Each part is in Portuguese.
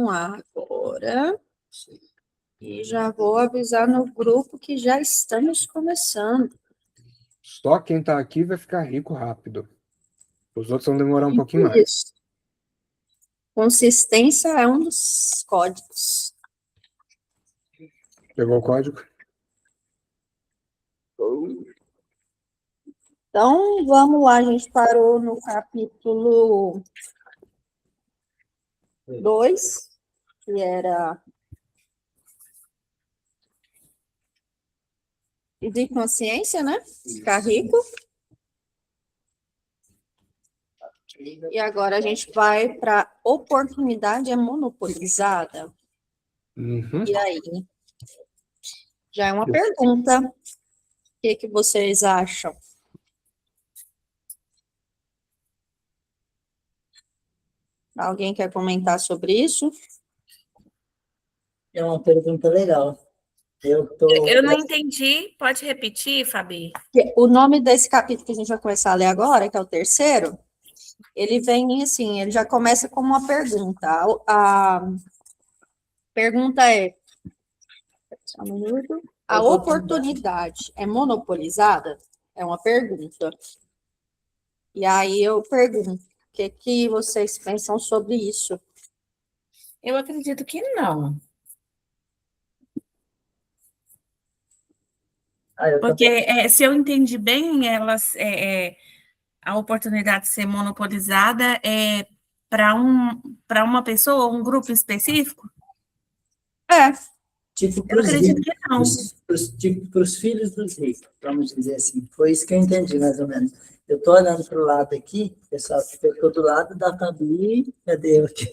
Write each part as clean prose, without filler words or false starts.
Então, agora, e já vou avisar no grupo que já estamos começando. Só quem está aqui vai ficar rico rápido. Os outros vão demorar um pouquinho mais. Isso. Consistência é um dos códigos. Pegou o código? Então, vamos lá, a gente parou no capítulo 2, que era de consciência, né? Ficar rico. E agora a gente vai para oportunidade monopolizada. Uhum. E aí? Já é uma pergunta. O que vocês acham? Alguém quer comentar sobre isso? É uma pergunta legal. Eu não entendi. Pode repetir, Fabi? O nome desse capítulo que a gente vai começar a ler agora, que é o terceiro, ele vem assim, ele já começa com uma pergunta. A pergunta é: a oportunidade é monopolizada? É uma pergunta. E aí eu pergunto, o que vocês pensam sobre isso? Eu acredito que não. Porque, se eu entendi bem, a oportunidade de ser monopolizada é para uma pessoa, um grupo específico? Tipo Eu acredito que não. Tipo para os filhos dos ricos, vamos dizer assim. Foi isso que eu entendi, mais ou menos. Eu estou olhando para o lado aqui, pessoal, eu estou do lado da Fabi, cadê eu aqui?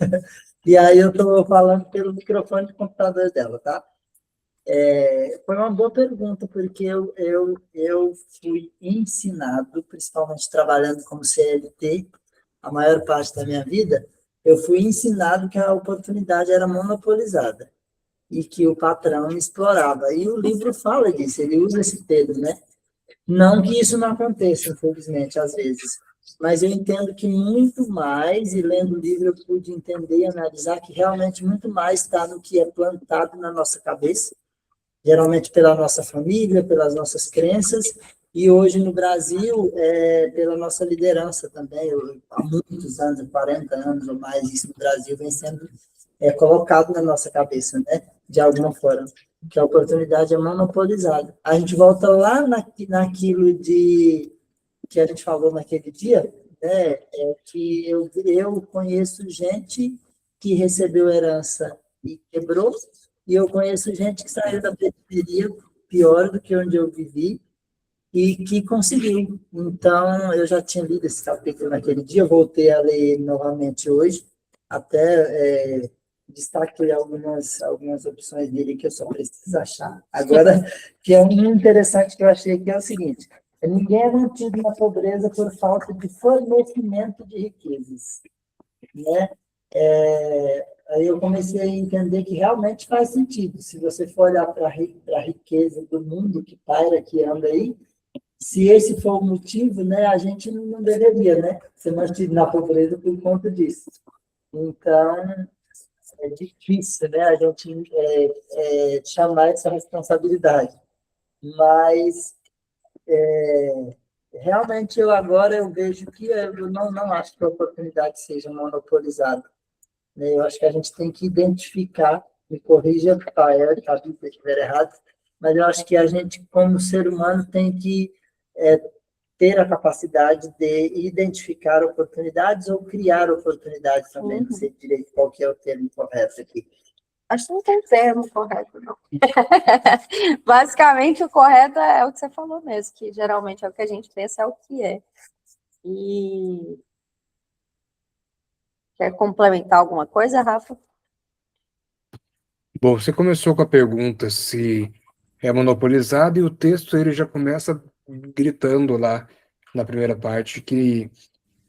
E aí eu estou falando pelo microfone do computador dela, tá? Foi uma boa pergunta, porque eu fui ensinado, principalmente trabalhando como CLT, a maior parte da minha vida, eu fui ensinado que a oportunidade era monopolizada e que o patrão explorava. E o livro fala disso, ele usa esse termo, né? Não que isso não aconteça, infelizmente, às vezes, mas eu entendo que muito mais, e lendo o livro eu pude entender e analisar que realmente muito mais está no que é plantado na nossa cabeça, geralmente pela nossa família, pelas nossas crenças, e hoje no Brasil, pela nossa liderança também. Há muitos anos, 40 anos ou mais, isso no Brasil vem sendo colocado na nossa cabeça, né? De alguma forma, que a oportunidade é monopolizada. A gente volta lá naquilo que a gente falou naquele dia, né? Que eu conheço gente que recebeu herança e quebrou, e eu conheço gente que saiu da periferia pior do que onde eu vivi e que conseguiu. Então, eu já tinha lido esse capítulo naquele dia, eu voltei a ler ele novamente hoje, até destaquei algumas opções dele que eu só preciso achar. Agora, que é um interessante que eu achei que é o seguinte: ninguém é mantido na pobreza por falta de fornecimento de riquezas, né? Aí eu comecei a entender que realmente faz sentido. Se você for olhar para a riqueza do mundo que paira, que anda aí, se esse for o motivo, né, a gente não deveria, né, ser mantido na pobreza por conta disso. Então, é difícil, né, a gente chamar essa responsabilidade. Mas, realmente, eu vejo que eu não acho que a oportunidade seja monopolizada. Eu acho que a gente tem que identificar, me corrija, Pael, se eu estiver errado, mas eu acho que a gente, como ser humano, tem que ter a capacidade de identificar oportunidades ou criar oportunidades também. Não sei direito qual que é o termo correto aqui. Acho que não tem termo correto, não. Basicamente, o correto é o que você falou mesmo, que geralmente é o que a gente pensa, é o que é. E quer complementar alguma coisa, Rafa? Bom, você começou com a pergunta se é monopolizado e o texto ele já começa gritando lá na primeira parte que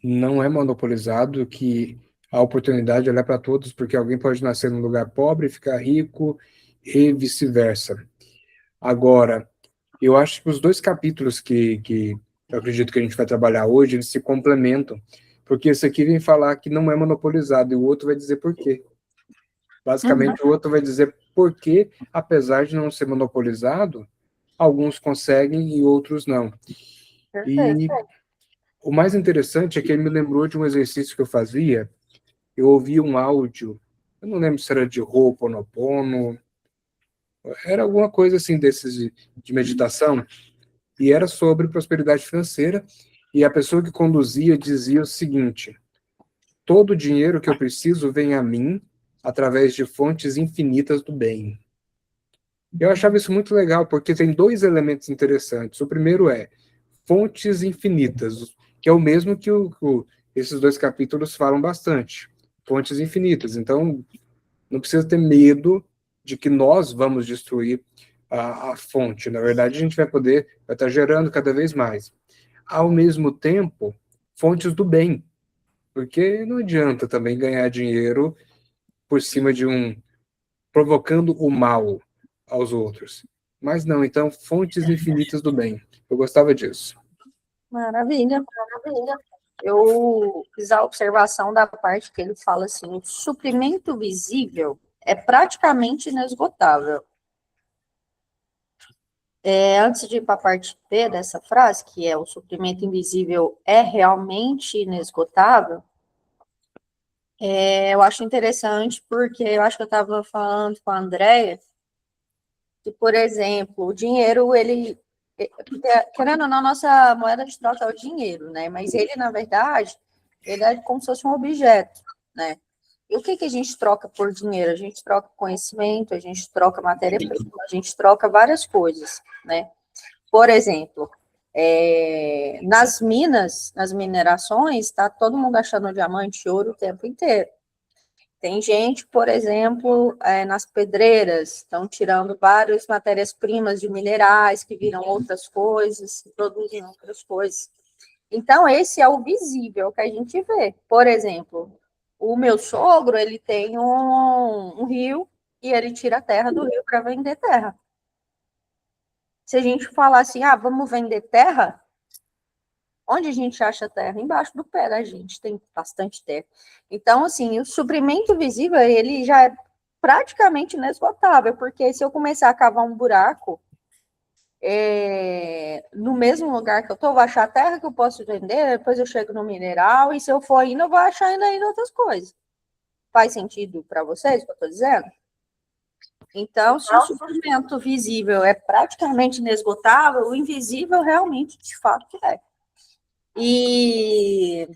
não é monopolizado, que a oportunidade ela é para todos, porque alguém pode nascer num lugar pobre e ficar rico e vice-versa. Agora, eu acho que os dois capítulos que eu acredito que a gente vai trabalhar hoje, eles se complementam, porque esse aqui vem falar que não é monopolizado e o outro vai dizer por quê. Basicamente, o outro vai dizer por que, apesar de não ser monopolizado, alguns conseguem e outros não. Perfeito. E o mais interessante é que ele me lembrou de um exercício que eu fazia. Eu ouvi um áudio, eu não lembro se era de Ho'oponopono, era alguma coisa assim desses de meditação, e era sobre prosperidade financeira, e a pessoa que conduzia dizia o seguinte: todo o dinheiro que eu preciso vem a mim através de fontes infinitas do bem. Eu achava isso muito legal, porque tem dois elementos interessantes. O primeiro é fontes infinitas, que é o mesmo que esses dois capítulos falam bastante. Fontes infinitas. Então, não precisa ter medo de que nós vamos destruir a fonte. Na verdade, a gente vai estar gerando cada vez mais. Ao mesmo tempo, fontes do bem, porque não adianta também ganhar dinheiro por cima de provocando o mal aos outros. Mas não, então, fontes infinitas do bem. Eu gostava disso. Maravilha. Eu fiz a observação da parte que ele fala assim: o suprimento visível é praticamente inesgotável. Antes de ir para a parte B dessa frase, que é o suprimento invisível é realmente inesgotável, eu acho interessante porque eu acho que eu estava falando com a Andrea que, por exemplo, o dinheiro, querendo ou não, nossa moeda de troca é o dinheiro, né? Mas ele, na verdade, ele é como se fosse um objeto, né? E o que a gente troca por dinheiro? A gente troca conhecimento, a gente troca matéria-prima, a gente troca várias coisas, né? Por exemplo, nas minas, nas minerações, está todo mundo achando diamante e ouro o tempo inteiro. Tem gente, por exemplo, nas pedreiras, estão tirando várias matérias-primas de minerais que viram outras coisas, que produzem outras coisas. Então, esse é o visível que a gente vê. Por exemplo, o meu sogro, ele tem um rio e ele tira a terra do rio para vender terra. Se a gente falar assim, vamos vender terra, onde a gente acha terra? Embaixo do pé da gente, tem bastante terra. Então, assim, o suprimento visível, ele já é praticamente inesgotável, porque se eu começar a cavar um buraco no mesmo lugar que eu estou, vou achar terra que eu posso vender, depois eu chego no mineral, e se eu for indo, eu vou achar ainda outras coisas. Faz sentido para vocês o que eu estou dizendo? Então, se o suprimento visível é praticamente inesgotável, o invisível realmente, de fato, é. E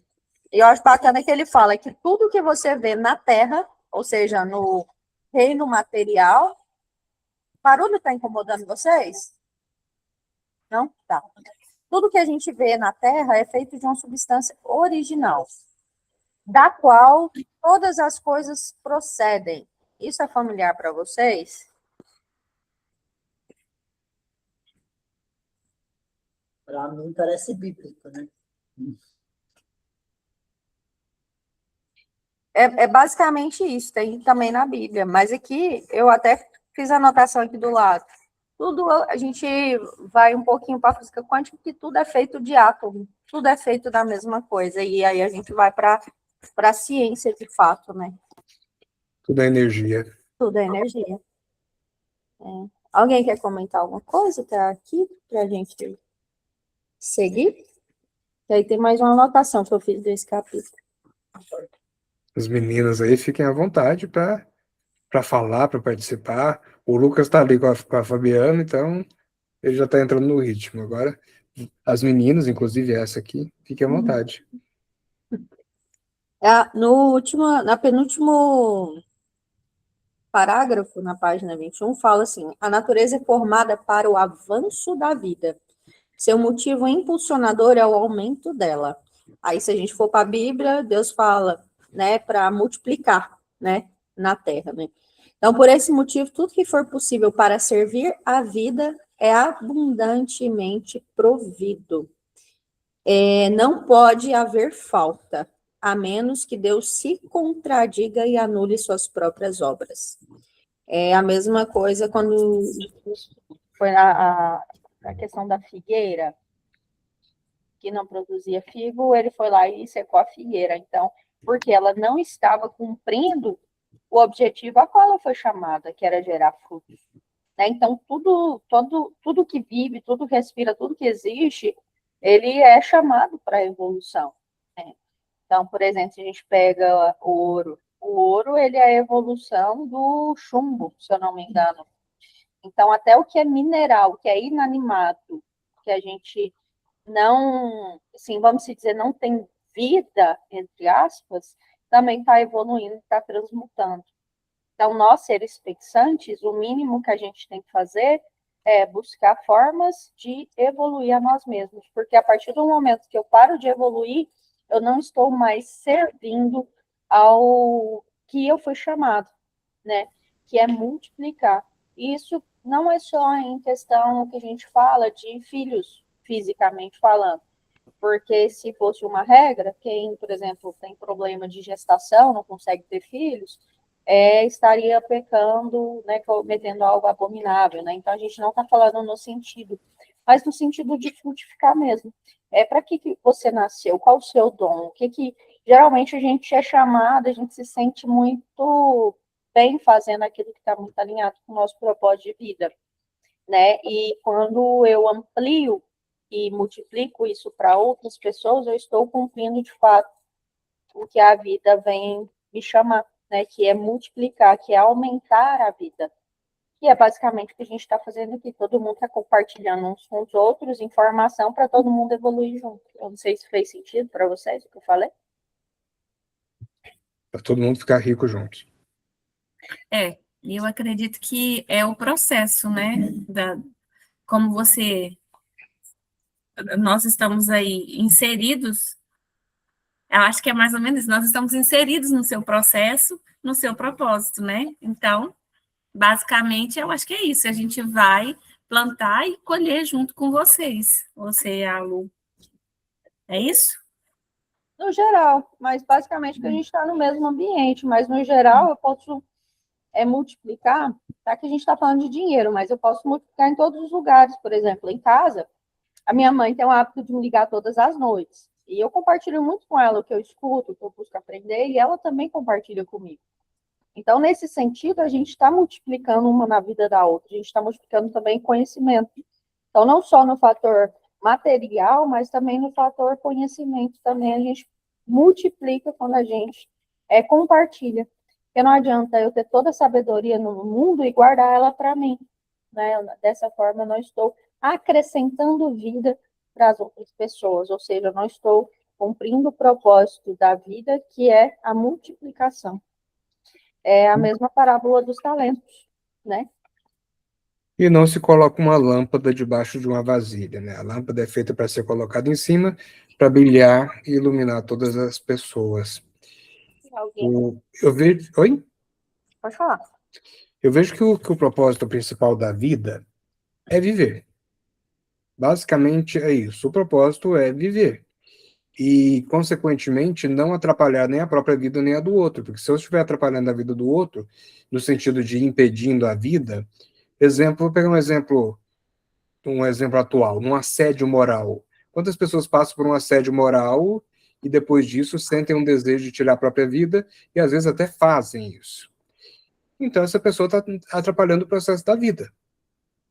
eu acho bacana que ele fala que tudo que você vê na Terra, ou seja, no reino material, barulho está incomodando vocês? Não? Tá. Tudo que a gente vê na Terra é feito de uma substância original, da qual todas as coisas procedem. Isso é familiar para vocês? Para mim parece bíblico, né? É basicamente isso, tem também na Bíblia, mas aqui eu até fiz a anotação aqui do lado. Tudo a gente vai um pouquinho para a física quântica, que tudo é feito de átomo, tudo é feito da mesma coisa, e aí a gente vai para a ciência de fato, né? Tudo é energia. Tudo é energia. Alguém quer comentar alguma coisa até aqui para a gente seguir? E aí tem mais uma anotação que eu fiz desse capítulo. As meninas aí fiquem à vontade para falar, para participar. O Lucas está ali com a Fabiana, então ele já está entrando no ritmo. Agora, as meninas, inclusive essa aqui, fiquem à vontade. Na penúltimo parágrafo, na página 21, fala assim: a natureza é formada para o avanço da vida. Seu motivo impulsionador é o aumento dela. Aí, se a gente for para a Bíblia, Deus fala, né, para multiplicar, né, na terra, né? Então, por esse motivo, tudo que for possível para servir a vida é abundantemente provido. Não pode haver falta, a menos que Deus se contradiga e anule suas próprias obras. É a mesma coisa quando foi a questão da figueira, que não produzia figo, ele foi lá e secou a figueira. Então, porque ela não estava cumprindo o objetivo a qual ela foi chamada, que era gerar frutos. Né? Então, tudo que vive, tudo que respira, tudo que existe, ele é chamado para a evolução. Né? Então, por exemplo, se a gente pega o ouro ele é a evolução do chumbo, se eu não me engano. Então, até o que é mineral, o que é inanimado, que a gente não, assim, vamos dizer, não tem vida, entre aspas, também está evoluindo, está transmutando. Então, nós, seres pensantes, o mínimo que a gente tem que fazer é buscar formas de evoluir a nós mesmos, porque a partir do momento que eu paro de evoluir, eu não estou mais servindo ao que eu fui chamado, né? Que é multiplicar. E isso não é só em questão que a gente fala de filhos, fisicamente falando, porque se fosse uma regra, quem, por exemplo, tem problema de gestação, não consegue ter filhos, estaria pecando, né, cometendo algo abominável, né? Então a gente não está falando no sentido, mas no sentido de frutificar mesmo. Para que você nasceu? Qual o seu dom? O que geralmente a gente é chamado, a gente se sente muito bem fazendo aquilo que está muito alinhado com o nosso propósito de vida, né? E quando eu amplio e multiplico isso para outras pessoas, eu estou cumprindo de fato o que a vida vem me chamar, né? Que é multiplicar, que é aumentar a vida. E é basicamente o que a gente está fazendo aqui. Todo mundo está compartilhando uns com os outros informação para todo mundo evoluir junto. Eu não sei se fez sentido para vocês o que eu falei. Para todo mundo ficar rico junto. E eu acredito que é o processo, né? Como nós estamos aí inseridos, eu acho que é mais ou menos isso, nós estamos inseridos no seu processo, no seu propósito, né? Então, basicamente, eu acho que é isso, a gente vai plantar e colher junto com vocês, você e a Lu. É isso? No geral, mas basicamente que a gente está no mesmo ambiente, mas no geral eu posso multiplicar, tá que a gente está falando de dinheiro, mas eu posso multiplicar em todos os lugares, por exemplo, em casa, a minha mãe tem o hábito de me ligar todas as noites, e eu compartilho muito com ela o que eu escuto, o que eu busco aprender, e ela também compartilha comigo. Então, nesse sentido, a gente está multiplicando uma na vida da outra, a gente está multiplicando também conhecimento. Então, não só no fator material, mas também no fator conhecimento também a gente multiplica quando a gente compartilha. Porque não adianta eu ter toda a sabedoria no mundo e guardar ela para mim. Né? Dessa forma, eu não estou acrescentando vida para as outras pessoas, ou seja, eu não estou cumprindo o propósito da vida, que é a multiplicação. É a mesma parábola dos talentos, né? E não se coloca uma lâmpada debaixo de uma vasilha, né? A lâmpada é feita para ser colocada em cima, para brilhar e iluminar todas as pessoas. Alguém Eu vejo... Oi? pode falar. Eu vejo que o propósito principal da vida é viver. Basicamente é isso. O propósito é viver. E, consequentemente, não atrapalhar nem a própria vida nem a do outro. Porque se eu estiver atrapalhando a vida do outro, no sentido de impedindo a vida, vou pegar um exemplo atual, um assédio moral. Quantas pessoas passam por um assédio moral e depois disso sentem um desejo de tirar a própria vida e às vezes até fazem isso? Então essa pessoa está atrapalhando o processo da vida.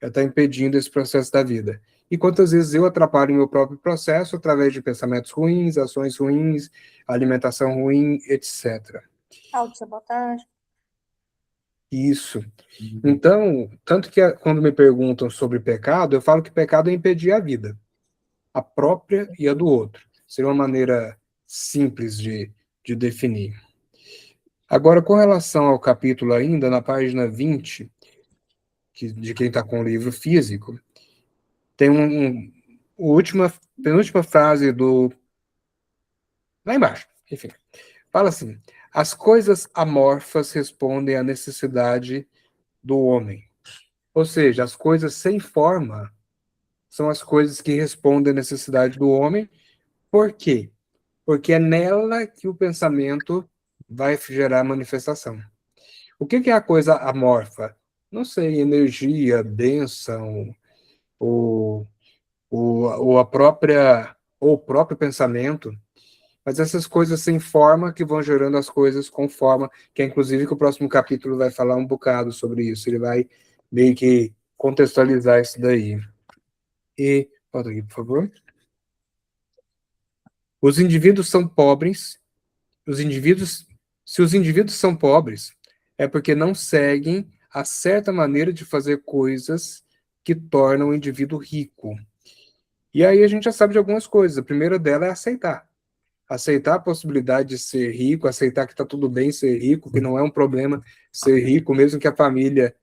Ela está impedindo esse processo da vida. E quantas vezes eu atrapalho o meu próprio processo através de pensamentos ruins, ações ruins, alimentação ruim, etc. Autossabotagem. Isso. Então, tanto que quando me perguntam sobre pecado, eu falo que pecado é impedir a vida, a própria e a do outro. Seria uma maneira simples de definir. Agora, com relação ao capítulo ainda, na página 20, de quem está com o livro físico, tem penúltima frase lá embaixo, enfim. Fala assim: as coisas amorfas respondem à necessidade do homem. Ou seja, as coisas sem forma são as coisas que respondem à necessidade do homem. Por quê? Porque é nela que o pensamento vai gerar manifestação. O que é a coisa amorfa? Não sei, energia, bênção, ou o próprio pensamento. mas essas coisas sem forma que vão gerando as coisas com forma, que é inclusive que o próximo capítulo vai falar um bocado sobre isso, ele vai meio que contextualizar isso daí. E, volta aqui, por favor. Os indivíduos são pobres, se os indivíduos são pobres, é porque não seguem a certa maneira de fazer coisas que tornam o indivíduo rico. E aí a gente já sabe de algumas coisas. A primeira dela é aceitar. Aceitar a possibilidade de ser rico, aceitar que está tudo bem ser rico, que não é um problema ser rico, mesmo que a família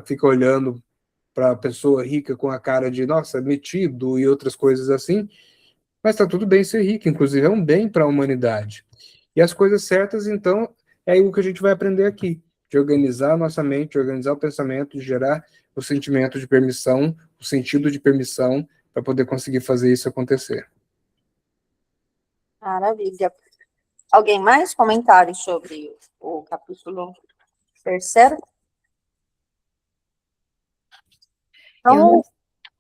fica olhando para a pessoa rica com a cara de, nossa, metido e outras coisas assim, mas está tudo bem ser rico, inclusive é um bem para a humanidade. E as coisas certas, então, é o que a gente vai aprender aqui, de organizar a nossa mente, de organizar o pensamento, de gerar o sentimento de permissão, o sentido de permissão, para poder conseguir fazer isso acontecer. Maravilha. Alguém mais? Comentários sobre o capítulo 3º? Então,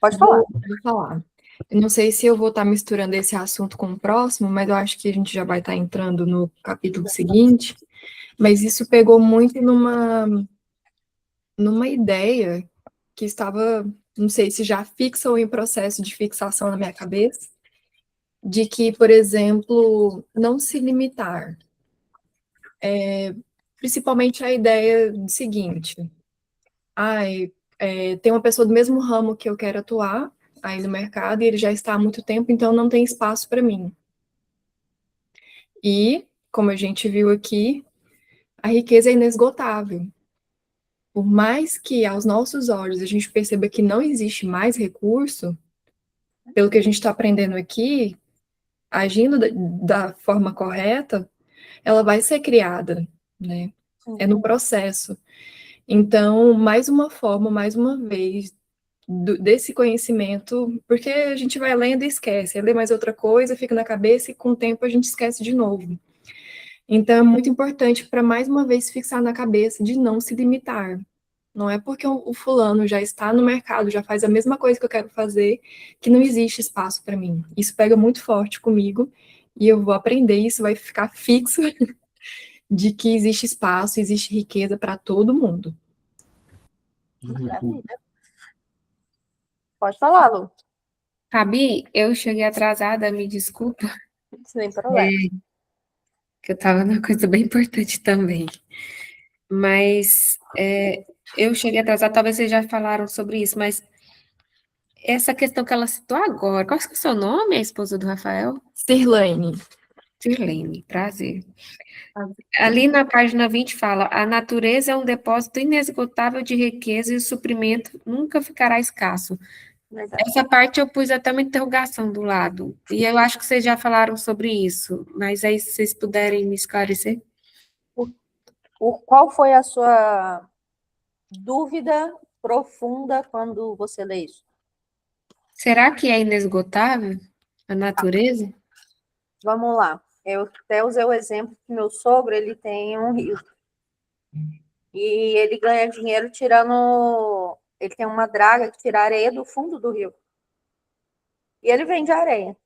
pode falar. Vou falar. Eu não sei se eu vou estar misturando esse assunto com o próximo, mas eu acho que a gente já vai estar entrando no capítulo seguinte. Mas isso pegou muito numa ideia que estava, não sei se já fixa ou em processo de fixação na minha cabeça, de que, por exemplo, não se limitar. Principalmente a ideia seguinte: tem uma pessoa do mesmo ramo que eu quero atuar aí no mercado e ele já está há muito tempo, então não tem espaço para mim. E, como a gente viu aqui, a riqueza é inesgotável. Por mais que aos nossos olhos a gente perceba que não existe mais recurso, pelo que a gente está aprendendo aqui, agindo da forma correta, ela vai ser criada, né? É no processo. Então, mais uma forma, mais uma vez, desse conhecimento, porque a gente vai lendo e esquece, lê mais outra coisa, fica na cabeça e com o tempo a gente esquece de novo. Então, é muito importante para, mais uma vez, fixar na cabeça de não se limitar. Não é porque o fulano já está no mercado, já faz a mesma coisa que eu quero fazer, que não existe espaço para mim. Isso pega muito forte comigo e eu vou aprender isso, vai ficar fixo de que existe espaço, existe riqueza para todo mundo. Maravilha. Pode falar, Lu. Fabi, eu cheguei atrasada, me desculpa, Sem problema. que eu estava numa coisa bem importante também. Mas eu cheguei atrasada, talvez vocês já falaram sobre isso, mas essa questão que ela citou agora, qual que é o seu nome, a esposa do Rafael? Sirlane. Sirlene, prazer. Ali na página 20 fala: a natureza é um depósito inesgotável de riqueza e o suprimento nunca ficará escasso. Verdade. Essa parte eu pus até uma interrogação do lado, e eu acho que vocês já sobre isso, mas aí se vocês puderem me esclarecer. Qual foi a sua dúvida profunda quando você lê isso? Será que é inesgotável a natureza? Vamos lá. Eu até usei o exemplo que meu sogro, ele tem um rio. E ele ganha dinheiro tirando... Ele tem uma draga que tira areia do fundo do rio. E ele vende areia.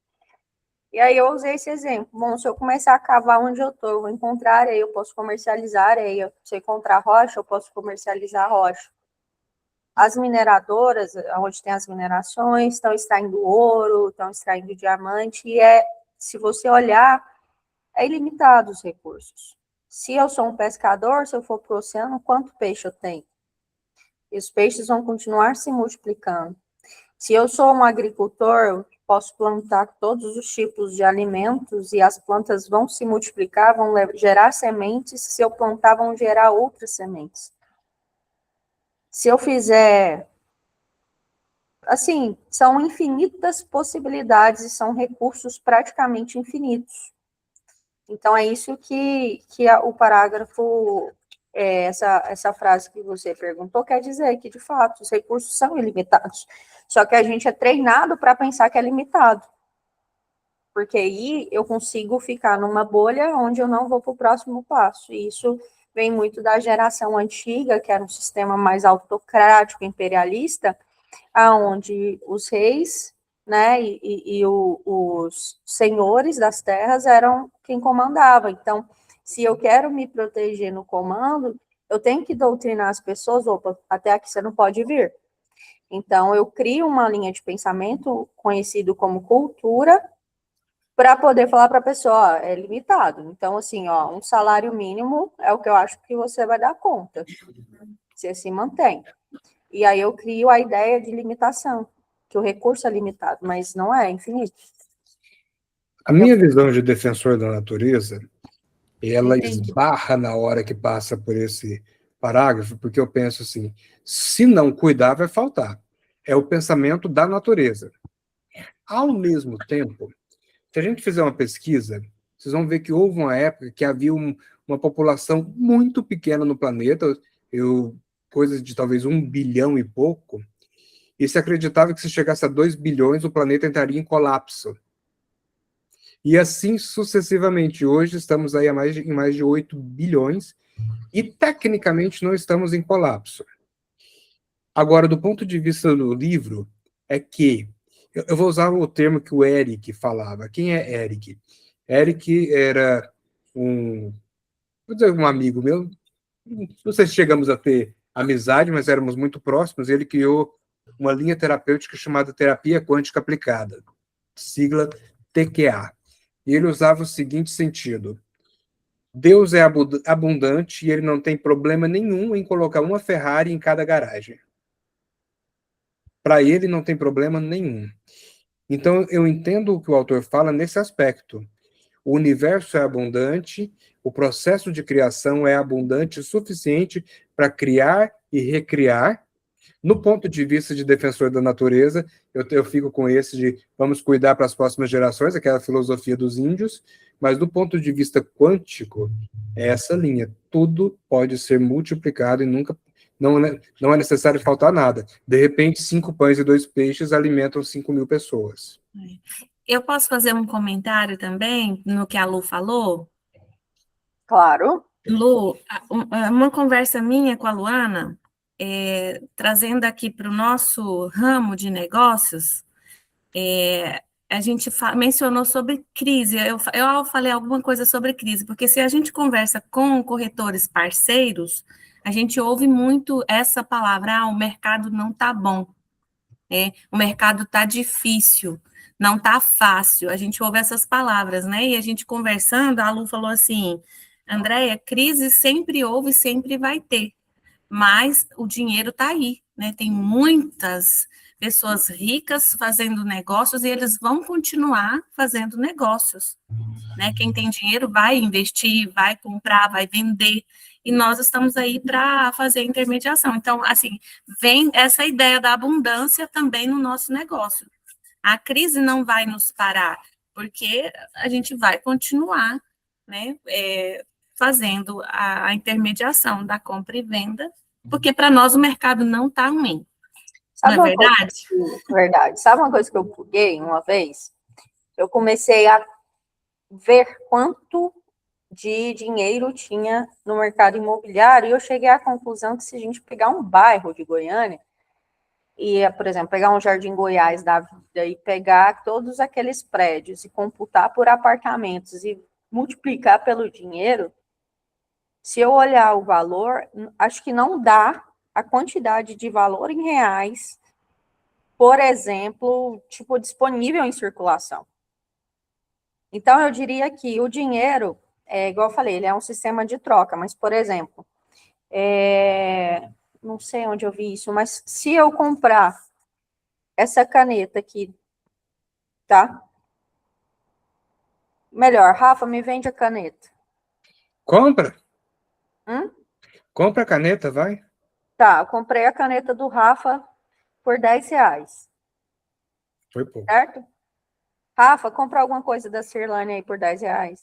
E aí eu usei esse exemplo. Bom, se eu começar a cavar onde eu estou, eu vou encontrar areia, eu posso comercializar areia. Se eu encontrar rocha, eu posso comercializar rocha. As mineradoras, onde tem as minerações, estão extraindo ouro, estão extraindo diamante, e se você olhar, é ilimitado os recursos. Se eu sou um pescador, se eu for para o oceano, quanto peixe eu tenho? E os peixes vão continuar se multiplicando. Se eu sou um agricultor, eu posso plantar todos os tipos de alimentos e as plantas vão se multiplicar, vão gerar sementes. Se eu plantar, vão gerar outras sementes. Se eu fizer... Assim, são infinitas possibilidades e são recursos praticamente infinitos. Então, é isso que o parágrafo, essa frase que você perguntou, quer dizer que, de fato, os recursos são ilimitados. Só que a gente é treinado para pensar que é limitado. Porque aí eu consigo ficar numa bolha onde eu não vou para o próximo passo. E isso vem muito da geração antiga, que era um sistema mais autocrático, imperialista, aonde os reis né? Os senhores das terras eram quem comandava. Então, se eu quero me proteger no comando, eu tenho que doutrinar as pessoas, opa, até aqui você não pode vir. Então, eu crio uma linha de pensamento conhecido como cultura, para poder falar para a pessoa, ó, é limitado. Então, assim, ó, um salário mínimo é o que eu acho que você vai dar conta. Você se mantém. E aí eu crio a ideia de limitação, que o recurso é limitado, mas não é infinito. A minha visão de defensor da natureza, ela Entendi. esbarra na hora que passa por esse parágrafo, porque eu penso assim, se não cuidar, vai faltar. É o pensamento da natureza. Ao mesmo tempo, se a gente fizer uma pesquisa, vocês vão ver que houve uma época que havia uma população muito pequena no planeta, coisas de talvez 1 bilhão e pouco, e se acreditava que se chegasse a 2 bilhões, o planeta entraria em colapso. E assim sucessivamente. Hoje estamos aí em mais de 8 bilhões e tecnicamente não estamos em colapso. Agora, do ponto de vista do livro, é que eu vou usar o termo que o Eric falava. Quem é Eric? Eric era vou dizer, um amigo meu. Não sei se chegamos a ter amizade, mas éramos muito próximos. Ele criou uma linha terapêutica chamada terapia quântica aplicada, sigla TQA. E ele usava o seguinte sentido: Deus é abundante e ele não tem problema nenhum em colocar uma Ferrari em cada garagem. Para ele não tem problema nenhum. Então eu entendo o que o autor fala nesse aspecto. O universo é abundante, o processo de criação é abundante o suficiente para criar e recriar. No ponto de vista de defensor da natureza, eu fico com esse de vamos cuidar para as próximas gerações, aquela filosofia dos índios, mas do ponto de vista quântico, é essa linha. Tudo pode ser multiplicado e nunca não é necessário faltar nada. De repente, 5 pães e 2 peixes alimentam 5.000 pessoas. Eu posso fazer um comentário também no que a Lu falou? Claro. Lu, uma conversa minha com a Luana, trazendo aqui para o nosso ramo de negócios, a gente mencionou sobre crise. Eu falei alguma coisa sobre crise, porque se a gente conversa com corretores parceiros, a gente ouve muito essa palavra, o mercado não está bom, o mercado está difícil, não está fácil. A gente ouve essas palavras, né? E a gente conversando, a Lu falou assim, Andréia, crise sempre houve e sempre vai ter, mas o dinheiro está aí, né? Tem muitas pessoas ricas fazendo negócios e eles vão continuar fazendo negócios, né? Quem tem dinheiro vai investir, vai comprar, vai vender, e nós estamos aí para fazer a intermediação. Então, assim, vem essa ideia da abundância também no nosso negócio. A crise não vai nos parar, porque a gente vai continuar, né, fazendo a intermediação da compra e venda, porque para nós o mercado não está ruim. Sabe Não é verdade? Verdade. Sabe uma coisa que eu buguei uma vez? Eu comecei a ver quanto de dinheiro tinha no mercado imobiliário, e eu cheguei à conclusão que se a gente pegar um bairro de Goiânia, e, por exemplo, pegar um Jardim Goiás da vida e pegar todos aqueles prédios e computar por apartamentos e multiplicar pelo dinheiro, se eu olhar o valor, acho que não dá a quantidade de valor em reais, por exemplo, tipo, disponível em circulação. Então, eu diria que o dinheiro, igual eu falei, ele é um sistema de troca, mas, por exemplo, não sei onde eu vi isso, mas se eu comprar essa caneta aqui, tá? Melhor, Rafa, me vende a caneta. Compra? Hum? Compra a caneta, vai. Tá, eu comprei a caneta do Rafa por R$10, Foi pouco. certo? Rafa, compra alguma coisa da Cirlane aí por R$10.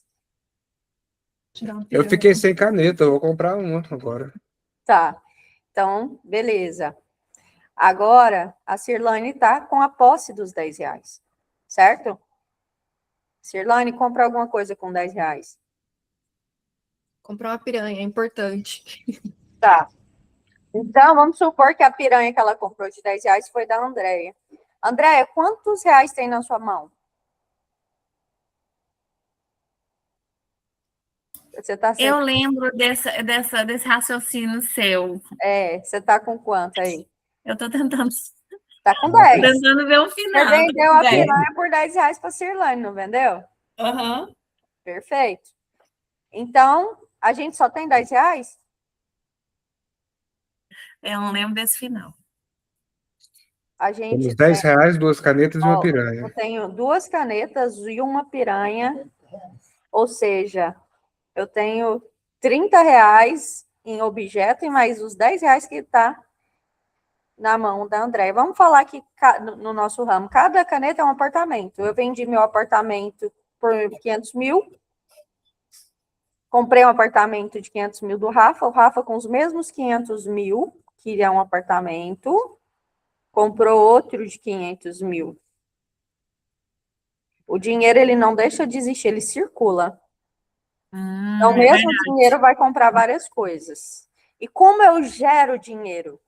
Eu fiquei sem caneta, eu vou comprar uma agora. Tá, então, beleza. Agora, a Cirlane tá com a posse dos R$10, certo? Cirlane, compra alguma coisa com R$10. Comprar uma piranha é importante. Tá. Então, vamos supor que a piranha que ela comprou de R$10 foi da Andréia. Andréia, quantos reais tem na sua mão? Você tá sem... Eu lembro desse raciocínio seu. você tá com quanto aí? Eu tô tentando Tá com 10. ver o Você final. vendeu a piranha por 10 reais para Cirlane, não vendeu? Aham. Perfeito. Então, a gente só tem 10 reais? Eu não lembro desse final. A gente Temos 10 reais, 2 canetas e uma eu piranha. tenho 2 canetas e uma piranha, ou seja, eu tenho 30 reais em objeto e mais os 10 reais que está na mão da Andréia. Vamos falar que no nosso ramo, cada caneta é um apartamento. Eu vendi meu apartamento por 500 mil, comprei um apartamento de 500 mil do Rafa, o Rafa com os mesmos 500 mil, que é um apartamento, comprou outro de 500 mil. O dinheiro, ele não deixa de existir, ele circula. Então, mesmo o dinheiro vai comprar várias coisas. E como eu gero dinheiro?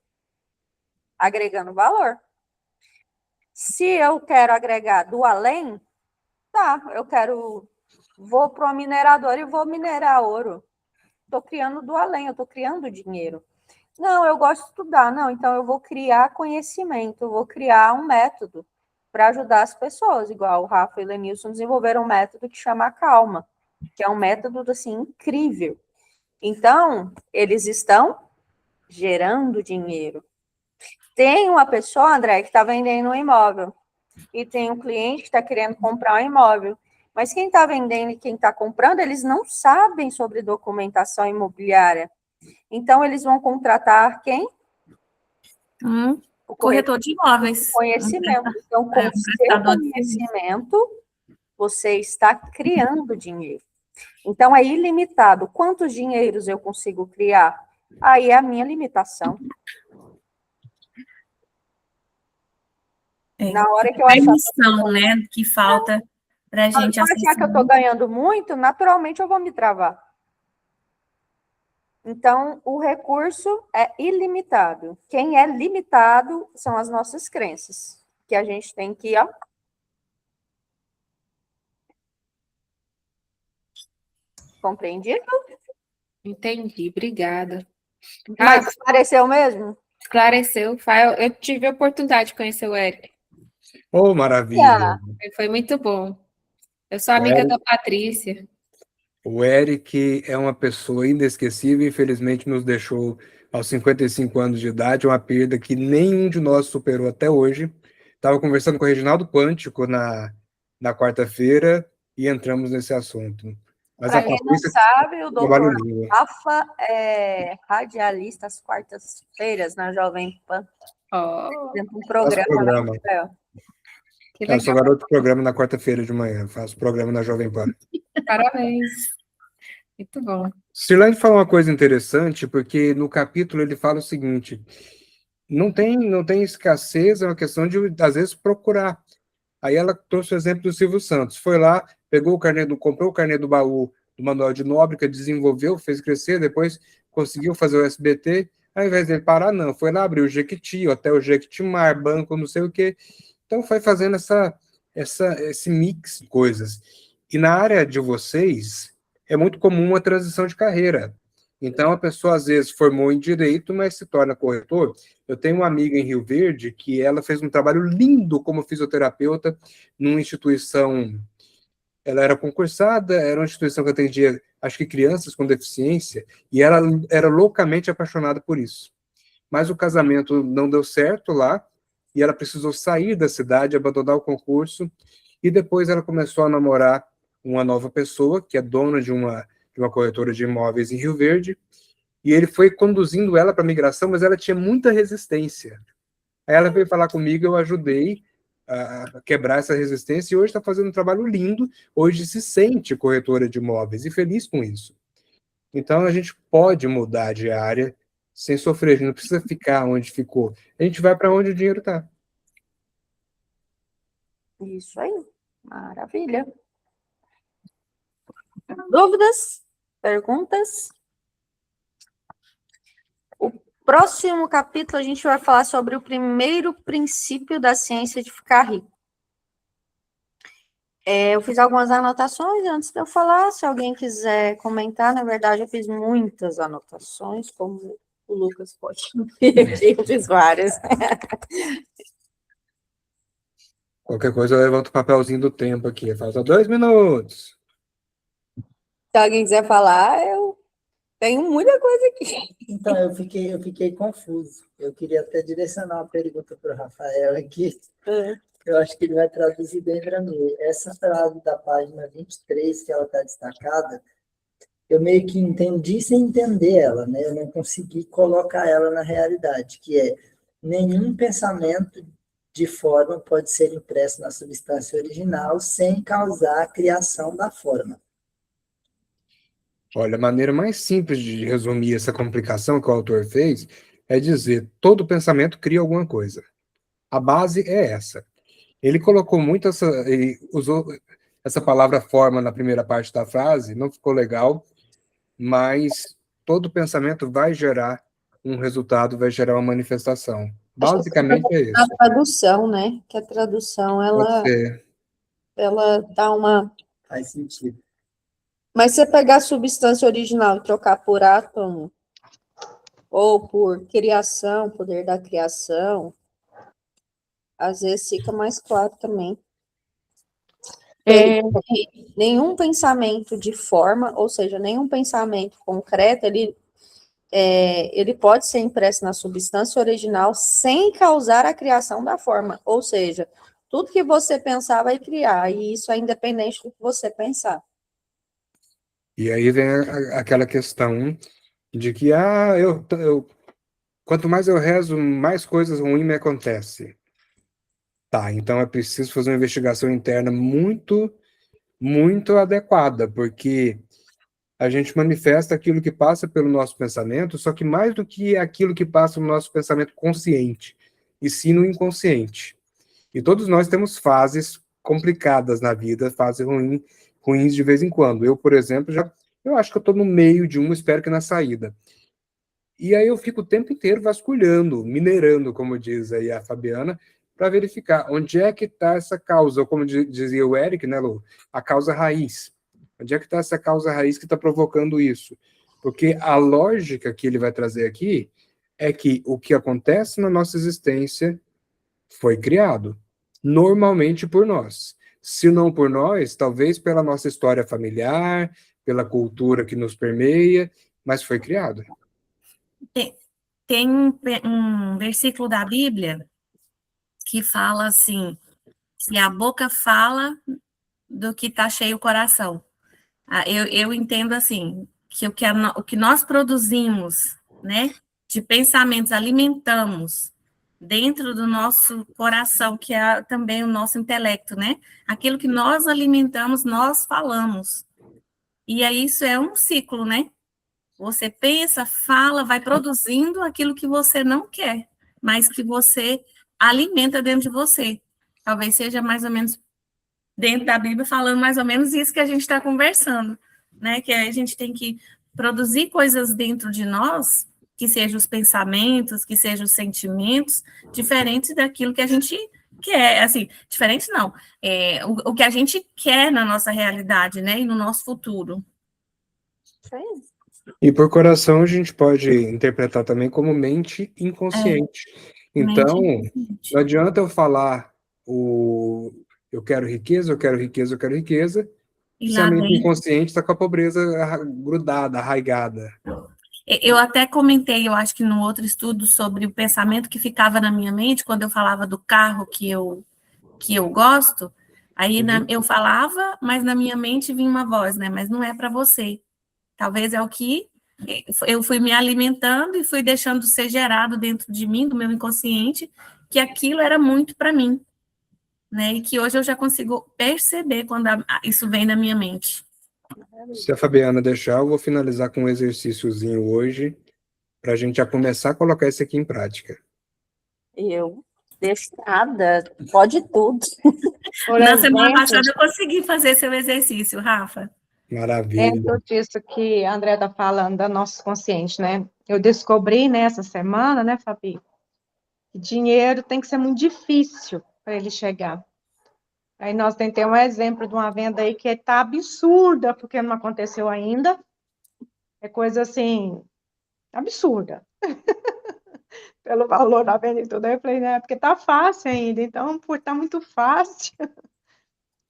Agregando valor. Se eu quero agregar do além, tá, vou para uma mineradora e vou minerar ouro. Estou criando do além, eu estou criando dinheiro. Não, eu gosto de estudar. Não, então eu vou criar conhecimento, eu vou criar um método para ajudar as pessoas, igual o Rafa e o Lenilson desenvolveram um método que chama Calma, que é um método, assim, incrível. Então, eles estão gerando dinheiro. Tem uma pessoa, André, que está vendendo um imóvel, e tem um cliente que está querendo comprar um imóvel, mas quem está vendendo e quem está comprando, eles não sabem sobre documentação imobiliária. Então, eles vão contratar quem? O corretor de imóveis. Conhecimento. Então, com o seu conhecimento, você está criando dinheiro. Então, é ilimitado. Quantos dinheiros eu consigo criar? Aí é a minha limitação. Na hora que eu achar... missão, né, que falta para a gente acessar. Se eu achar que eu estou ganhando muito, naturalmente eu vou me travar. Então, o recurso é ilimitado. Quem é limitado são as nossas crenças, que a gente tem que, ó. Compreendido? Entendi, obrigada. Mas esclareceu mesmo? Esclareceu. Eu tive a oportunidade de conhecer o Eric. Oh, maravilha! Foi muito bom. Eu sou amiga da Patrícia. O Eric é uma pessoa inesquecível, infelizmente nos deixou aos 55 anos de idade, uma perda que nenhum de nós superou até hoje. Estava conversando com o Reginaldo Quântico na quarta-feira e entramos nesse assunto. Mas para quem não sabe, o doutor Rafa é radialista às quartas-feiras na Jovem Pan. Dentro de um programa. Eu sou garoto de programa na quarta-feira de manhã, faço programa na Jovem Pan. Parabéns. Muito bom. Cirlane fala uma coisa interessante, porque no capítulo ele fala o seguinte: não tem escassez, é uma questão de, às vezes, procurar. Aí ela trouxe o exemplo do Silvio Santos. Foi lá, pegou o carnê comprou o carnê do baú do Manuel de Nóbrega, desenvolveu, fez crescer, depois conseguiu fazer o SBT. Ao invés dele parar, não. Foi lá, abriu o Jequiti, Hotel Jequitimar, banco, não sei o quê. Então foi fazendo esse mix de coisas. E na área de vocês, é muito comum uma transição de carreira. Então a pessoa às vezes formou em direito, mas se torna corretor. Eu tenho uma amiga em Rio Verde que ela fez um trabalho lindo como fisioterapeuta numa instituição. Ela era concursada, era uma instituição que atendia, acho que crianças com deficiência, e ela era loucamente apaixonada por isso. Mas o casamento não deu certo lá, e ela precisou sair da cidade, abandonar o concurso, e depois ela começou a namorar uma nova pessoa, que é dona de uma corretora de imóveis em Rio Verde, e ele foi conduzindo ela para a migração, mas ela tinha muita resistência. Aí ela veio falar comigo, eu ajudei a quebrar essa resistência, e hoje está fazendo um trabalho lindo, hoje se sente corretora de imóveis, e feliz com isso. Então, a gente pode mudar de área sem sofrer, a gente não precisa ficar onde ficou. A gente vai para onde o dinheiro está. Isso aí, maravilha. Dúvidas? Perguntas? Próximo capítulo, a gente vai falar sobre o primeiro princípio da ciência de ficar rico. Eu fiz algumas anotações antes de eu falar, se alguém quiser comentar, na verdade eu fiz muitas anotações, como o Lucas pode ver aqui, eu fiz várias. Qualquer coisa eu levanto o papelzinho do tempo aqui. Falta 2 minutos. Se alguém quiser falar, eu tenho muita coisa aqui. Então, eu fiquei confuso. Eu queria até direcionar uma pergunta para o Rafael aqui. Eu acho que ele vai traduzir bem para mim. Essa frase da página 23, que ela está destacada, eu meio que entendi sem entender ela, né? Eu não consegui colocar ela na realidade, que é: nenhum pensamento de forma pode ser impresso na substância original sem causar a criação da forma. Olha, a maneira mais simples de resumir essa complicação que o autor fez é dizer: todo pensamento cria alguma coisa. A base é essa. Ele colocou muito ele usou essa palavra forma na primeira parte da frase, não ficou legal, mas todo pensamento vai gerar um resultado, vai gerar uma manifestação. Basicamente é A isso. tradução, né? Que a tradução, Pode ser. ela dá uma... Faz sentido. Mas se você pegar a substância original e trocar por átomo, ou por criação, poder da criação, às vezes fica mais claro também. Nenhum pensamento de forma, ou seja, nenhum pensamento concreto, ele pode ser impresso na substância original sem causar a criação da forma. Ou seja, tudo que você pensar vai criar, e isso é independente do que você pensar. E aí vem aquela questão de que quanto mais eu rezo, mais coisas ruins me acontecem. Tá, então é preciso fazer uma investigação interna muito, muito adequada, porque a gente manifesta aquilo que passa pelo nosso pensamento, só que mais do que aquilo que passa no nosso pensamento consciente, e sim no inconsciente. E todos nós temos fases complicadas na vida, fases ruins de vez em quando. Eu, por exemplo, eu acho que eu estou no meio de uma, espero que na saída. E aí eu fico o tempo inteiro vasculhando, minerando, como diz aí a Fabiana, para verificar onde é que está essa causa, ou como dizia o Eric, né, Lu? A causa raiz. Onde é que está essa causa raiz que está provocando isso? Porque a lógica que ele vai trazer aqui é que o que acontece na nossa existência foi criado, normalmente por nós. Se não por nós, talvez pela nossa história familiar, pela cultura que nos permeia, mas foi criado. Tem um versículo da Bíblia que fala assim, que a boca fala do que está cheio o coração. Eu entendo assim, que o que nós produzimos, né, de pensamentos, alimentamos dentro do nosso coração, que é também o nosso intelecto, né? Aquilo que nós alimentamos, nós falamos. E aí isso é um ciclo, né? Você pensa, fala, vai produzindo aquilo que você não quer, mas que você alimenta dentro de você. Talvez seja mais ou menos dentro da Bíblia falando mais ou menos isso que a gente está conversando, né? Que a gente tem que produzir coisas dentro de nós, que sejam os pensamentos, que sejam os sentimentos, diferentes daquilo que a gente quer, assim, diferente não, o que a gente quer na nossa realidade, né? E no nosso futuro. E por coração a gente pode interpretar também como mente inconsciente. Então, não adianta eu falar eu quero riqueza, eu quero riqueza, eu quero riqueza, se a mente inconsciente está com a pobreza grudada, arraigada. Eu até comentei, eu acho que no outro estudo, sobre o pensamento que ficava na minha mente quando eu falava do carro que eu gosto, aí eu falava, mas na minha mente vinha uma voz, né? Mas não é para você. Talvez é o que eu fui me alimentando e fui deixando ser gerado dentro de mim, do meu inconsciente, que aquilo era muito para mim, né? E que hoje eu já consigo perceber quando isso vem na minha mente. Se a Fabiana deixar, eu vou finalizar com um exercíciozinho hoje, para a gente já começar a colocar isso aqui em prática. Eu deixo nada, pode tudo. Na semana passada eu consegui fazer seu exercício, Rafa. Maravilha. Dentro disso que a André está falando, da nosso consciente, né? Eu descobri nessa semana, né, Fabi, que dinheiro tem que ser muito difícil para ele chegar. Aí nós temos um exemplo de uma venda aí que está absurda, porque não aconteceu ainda. É coisa assim, absurda. Pelo valor da venda e tudo. Aí eu falei, né, porque tá fácil ainda. Então, por estar muito fácil.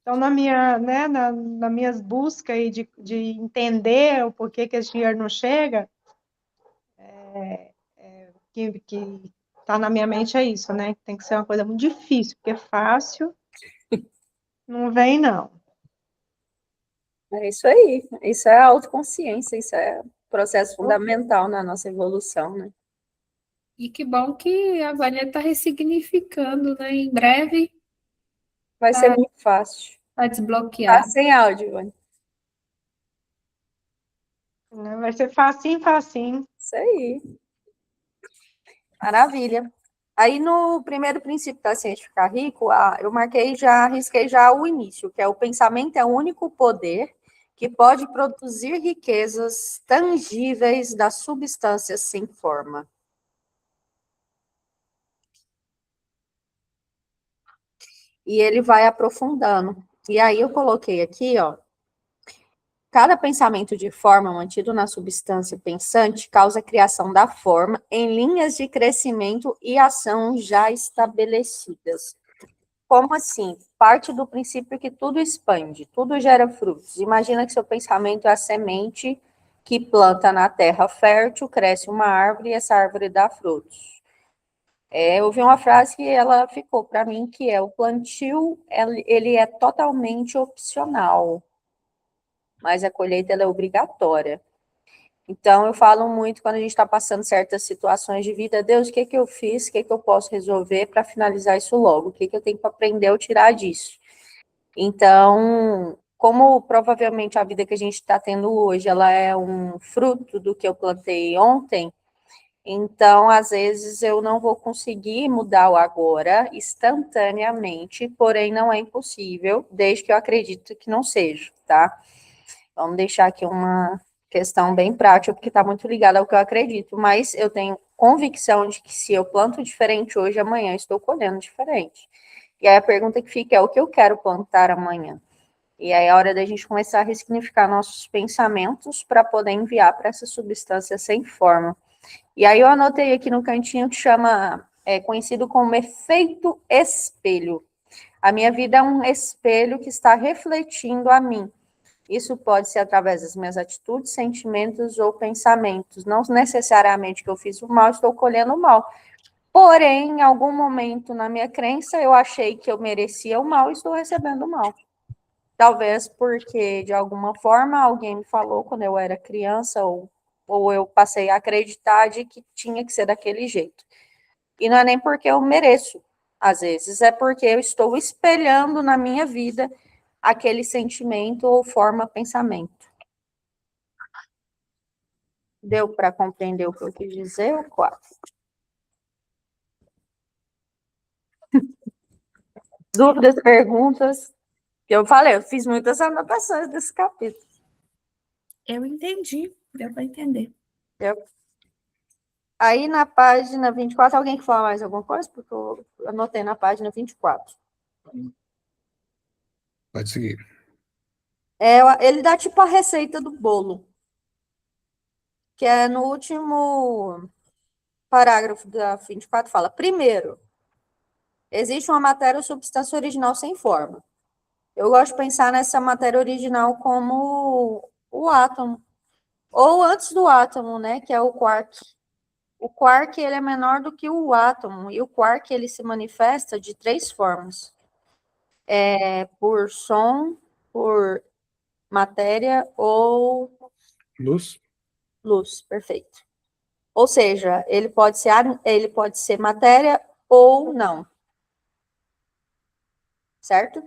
Então, nas minhas buscas aí de entender o porquê que esse dinheiro não chega, que tá na minha mente é isso, né? Tem que ser uma coisa muito difícil, porque fácil não vem, não. É isso aí. Isso é autoconsciência, isso é processo fundamental na nossa evolução, né? E que bom que a Vânia está ressignificando, né? Em breve Vai ser muito fácil. vai Tá desbloquear. sem áudio, Ivone. Né? Vai ser facinho, facinho. Isso aí. Maravilha. Aí, no primeiro princípio da ciência de ficar rico, eu risquei já o início, que é o pensamento é o único poder que pode produzir riquezas tangíveis das substâncias sem forma. E ele vai aprofundando. E aí eu coloquei aqui, ó, cada pensamento de forma mantido na substância pensante causa a criação da forma em linhas de crescimento e ação já estabelecidas. Como assim? Parte do princípio que tudo expande, tudo gera frutos. Imagina que seu pensamento é a semente que planta na terra fértil, cresce uma árvore e essa árvore dá frutos. Eu ouvi uma frase que ela ficou para mim, que é o plantio, ele é totalmente opcional, mas a colheita ela é obrigatória. Então, eu falo muito quando a gente está passando certas situações de vida, Deus, o que eu fiz, o que eu posso resolver para finalizar isso logo, o que eu tenho para aprender ou tirar disso. Então, como provavelmente a vida que a gente está tendo hoje, ela é um fruto do que eu plantei ontem, então, às vezes, eu não vou conseguir mudar o agora instantaneamente, porém não é impossível, desde que eu acredito que não seja, tá? Vamos deixar aqui uma questão bem prática, porque está muito ligada ao que eu acredito, mas eu tenho convicção de que se eu planto diferente hoje, amanhã estou colhendo diferente. E aí a pergunta que fica é o que eu quero plantar amanhã? E aí é a hora da gente começar a ressignificar nossos pensamentos para poder enviar para essa substância sem forma. E aí eu anotei aqui no cantinho que chama, conhecido como efeito espelho. A minha vida é um espelho que está refletindo a mim. Isso pode ser através das minhas atitudes, sentimentos ou pensamentos. Não necessariamente que eu fiz o mal, estou colhendo o mal. Porém, em algum momento na minha crença, eu achei que eu merecia o mal e estou recebendo o mal. Talvez porque, de alguma forma, alguém me falou quando eu era criança, ou eu passei a acreditar de que tinha que ser daquele jeito. E não é nem porque eu mereço, às vezes, é porque eu estou espelhando na minha vida aquele sentimento ou forma pensamento. Deu para compreender o que eu quis dizer, ou quase? Dúvidas, perguntas? Eu falei, eu fiz muitas anotações desse capítulo. Eu entendi, deu para entender. Aí na página 24, alguém quer falar mais alguma coisa? Porque eu anotei na página 24. Pode seguir. Ele dá tipo a receita do bolo, que é no último parágrafo da 24, fala, primeiro, existe uma matéria ou substância original sem forma. Eu gosto de pensar nessa matéria original como o átomo, ou antes do átomo, né, que é o quark. O quark, ele é menor do que o átomo, e o quark, ele se manifesta de 3 formas. Por som, por matéria ou Luz? luz, perfeito. Ou seja, ele pode ser matéria ou não. Certo?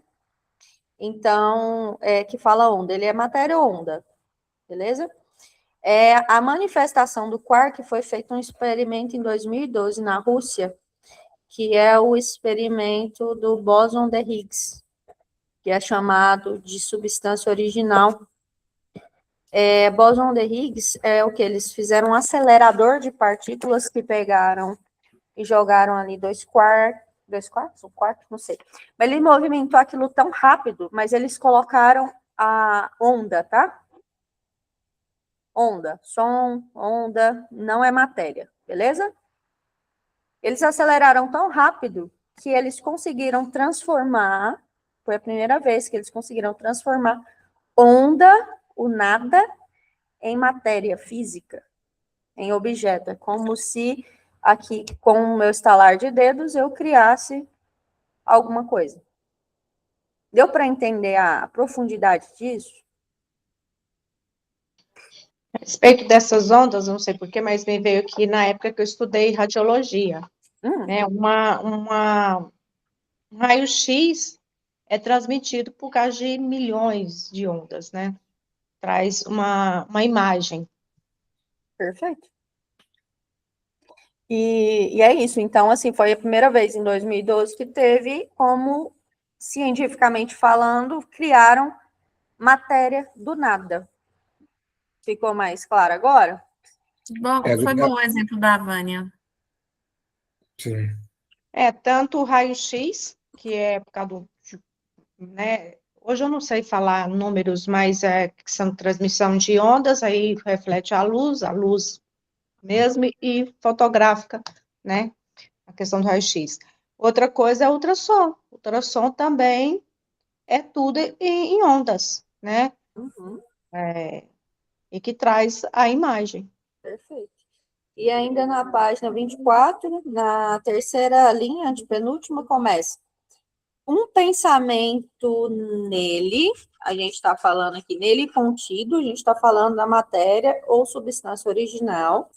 Então, que fala onda, ele é matéria ou onda, beleza? A manifestação do quark foi feito um experimento em 2012 na Rússia, que é o experimento do bóson de Higgs, que é chamado de substância original. Bóson de Higgs é o que eles fizeram um acelerador de partículas que pegaram e jogaram ali dois quartos, um quarto, não sei. Mas ele movimentou aquilo tão rápido, mas eles colocaram a onda, tá? Onda, som, onda, não é matéria, beleza? Eles aceleraram tão rápido que eles conseguiram transformar, foi a primeira vez que eles conseguiram transformar onda, o nada, em matéria física, em objeto. É como se aqui, com o meu estalar de dedos, eu criasse alguma coisa. Deu para entender a profundidade disso? A respeito dessas ondas, não sei porquê, mas me veio aqui na época que eu estudei radiologia, né? Um raio-x é transmitido por causa de milhões de ondas, né? Traz uma imagem. Perfeito. E é isso. Então, assim, foi a primeira vez em 2012 que teve como, cientificamente falando, criaram matéria do nada. Ficou mais claro agora? Bom, foi bom o exemplo da Vânia. Sim. Tanto o raio-x, que é por causa do, né? Hoje eu não sei falar números, mas que são transmissão de ondas, aí reflete a luz mesmo, e fotográfica, né? A questão do raio-x. Outra coisa é ultrassom. Ultrassom também é tudo em ondas, né? Uhum, E que traz a imagem. perfeito. E ainda na página 24, na terceira linha, de penúltima, começa. Um pensamento nele, a gente está falando aqui nele contido, a gente está falando da matéria ou substância original,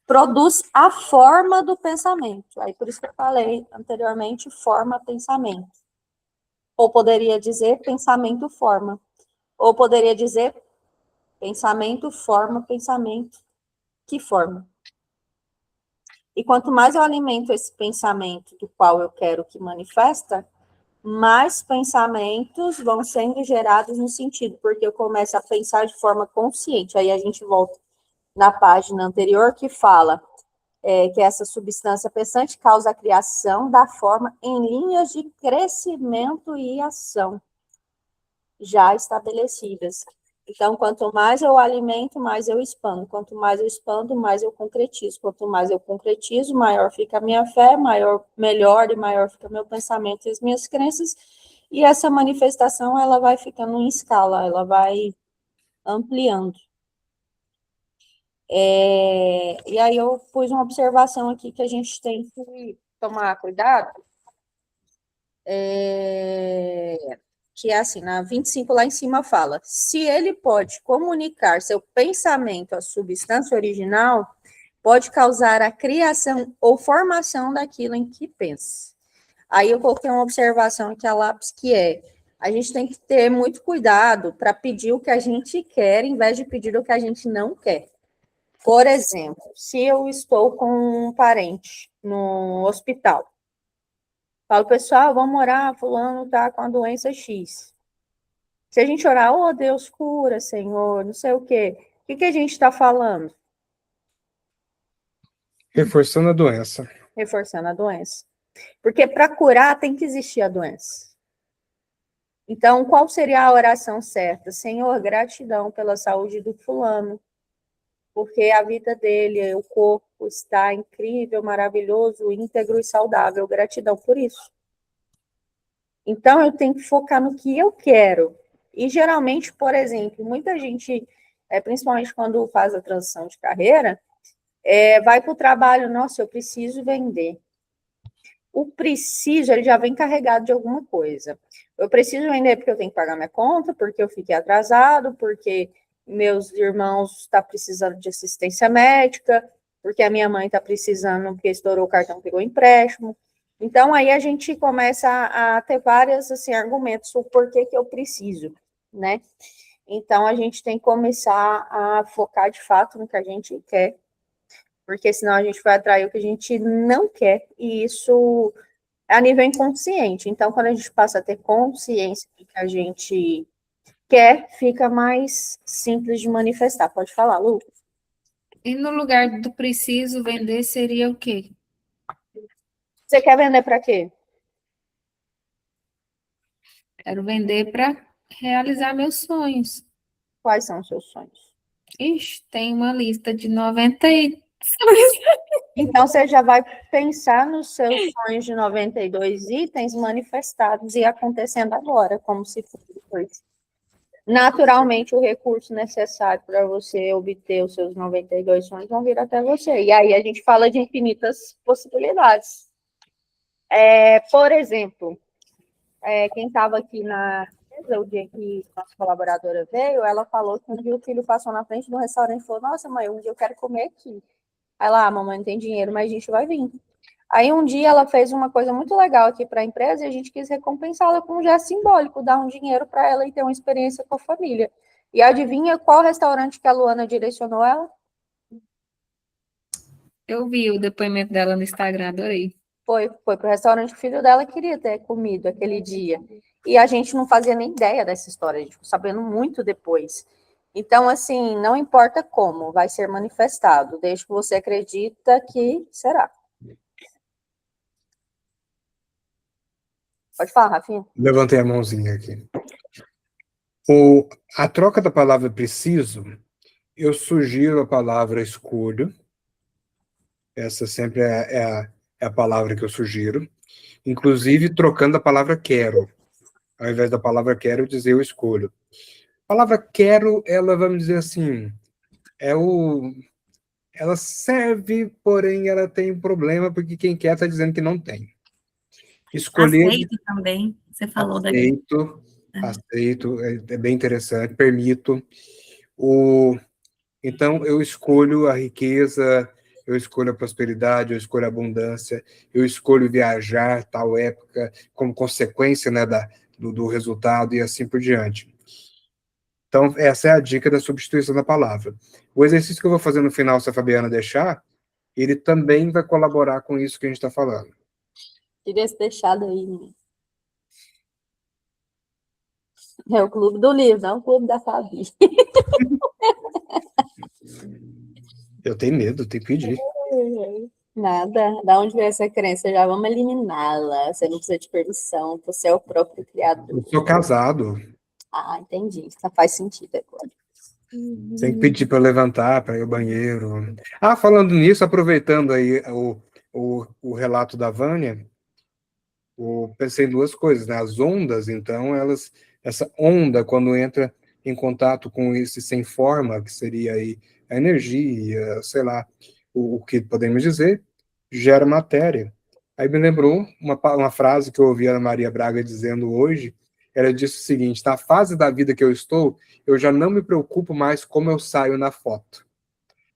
produz a forma do pensamento. Aí por isso que eu falei anteriormente, forma pensamento. Ou poderia dizer pensamento forma. Ou poderia dizer pensamento forma pensamento que forma. E quanto mais eu alimento esse pensamento do qual eu quero que manifesta, mais pensamentos vão sendo gerados no sentido, porque eu começo a pensar de forma consciente. Aí a gente volta na página anterior que fala que essa substância pensante causa a criação da forma em linhas de crescimento e ação já estabelecidas. Então, quanto mais eu alimento, mais eu expando. Quanto mais eu expando, mais eu concretizo. Quanto mais eu concretizo, maior fica a minha fé, melhor e maior fica meu pensamento e as minhas crenças. E essa manifestação, ela vai ficando em escala, ela vai ampliando. E aí eu pus uma observação aqui que a gente tem que tomar cuidado, que é assim, na 25 lá em cima fala, se ele pode comunicar seu pensamento à substância original, pode causar a criação ou formação daquilo em que pensa. Aí eu coloquei uma observação aqui a lápis, que a gente tem que ter muito cuidado para pedir o que a gente quer, em vez de pedir o que a gente não quer. Por exemplo, se eu estou com um parente no hospital, falo, pessoal, vamos orar, fulano tá com a doença X. Se a gente orar, oh Deus, cura, Senhor, não sei o quê, o que a gente está falando? Reforçando a doença. Reforçando a doença. Porque para curar tem que existir a doença. Então, qual seria a oração certa? Senhor, gratidão pela saúde do fulano, porque a vida dele, o corpo está incrível, maravilhoso, íntegro e saudável. Gratidão por isso. Então, eu tenho que focar no que eu quero. E, geralmente, por exemplo, muita gente, principalmente quando faz a transição de carreira, vai para o trabalho, nossa, eu preciso vender. O preciso, ele já vem carregado de alguma coisa. Eu preciso vender porque eu tenho que pagar minha conta, porque eu fiquei atrasado, porque meus irmãos estão precisando de assistência médica, porque a minha mãe está precisando, porque estourou o cartão, pegou empréstimo. Então, aí a gente começa a ter vários assim, argumentos sobre por que eu preciso, né? Então, a gente tem que começar a focar de fato no que a gente quer, porque senão a gente vai atrair o que a gente não quer, e isso é a nível inconsciente. Então, quando a gente passa a ter consciência de que a gente quer, fica mais simples de manifestar. Pode falar, Lu. E no lugar do preciso vender seria o quê? Você quer vender para quê? Quero vender para realizar meus sonhos. Quais são os seus sonhos? Ixi, tem uma lista de 90 e... Então, você já vai pensar nos seus sonhos de 92 itens manifestados e acontecendo agora, como se fosse. Naturalmente, o recurso necessário para você obter os seus 92 sonhos vão vir até você. E aí a gente fala de infinitas possibilidades. Por exemplo, quem estava aqui na mesa, o dia que nossa colaboradora veio, ela falou que um dia o filho passou na frente do restaurante e falou: Nossa, mãe, um dia eu quero comer aqui. Aí lá, mamãe não tem dinheiro, mas a gente vai vir. Aí um dia ela fez uma coisa muito legal aqui para a empresa e a gente quis recompensá-la com um gesto simbólico, dar um dinheiro para ela e ter uma experiência com a família. E adivinha qual restaurante que a Luana direcionou ela? Eu vi o depoimento dela no Instagram, adorei. Foi para o restaurante que o filho dela queria ter comido aquele dia. E a gente não fazia nem ideia dessa história, a gente ficou sabendo muito depois. Então, assim, não importa como, vai ser manifestado, desde que você acredita que será. Pode falar, Rafinha. Levantei a mãozinha aqui. A troca da palavra preciso, eu sugiro a palavra escolho. Essa sempre é a palavra que eu sugiro. Inclusive, trocando a palavra quero. Ao invés da palavra quero, dizer eu escolho. A palavra quero, ela, vamos dizer assim, ela serve, porém ela tem um problema, porque quem quer está dizendo que não tem. Escolher... Aceito também, você falou Aceito, é bem interessante, permito. Então, eu escolho a riqueza, eu escolho a prosperidade, eu escolho a abundância, eu escolho viajar tal época como consequência, né, do resultado e assim por diante. Então, essa é a dica da substituição da palavra. O exercício que eu vou fazer no final, se a Fabiana deixar, ele também vai colaborar com isso que a gente está falando. Queria ter deixado aí. É o clube do livro, não o clube da Fabi. Eu tenho medo, tenho que pedir. Nada. Da onde veio essa crença? Já vamos eliminá-la. Você não precisa de permissão, você é o próprio criador. Eu sou casado. Ah, entendi. Isso faz sentido agora. Tem que pedir para eu levantar, para ir ao banheiro. Ah, falando nisso, aproveitando aí o relato da Vânia, pensei em duas coisas, né? As ondas, então, essa onda, quando entra em contato com esse sem forma, que seria aí a energia, sei lá, o que podemos dizer, gera matéria. Aí me lembrou uma frase que eu ouvi a Ana Maria Braga dizendo hoje. Ela disse o seguinte: na fase da vida que eu estou, eu já não me preocupo mais como eu saio na foto.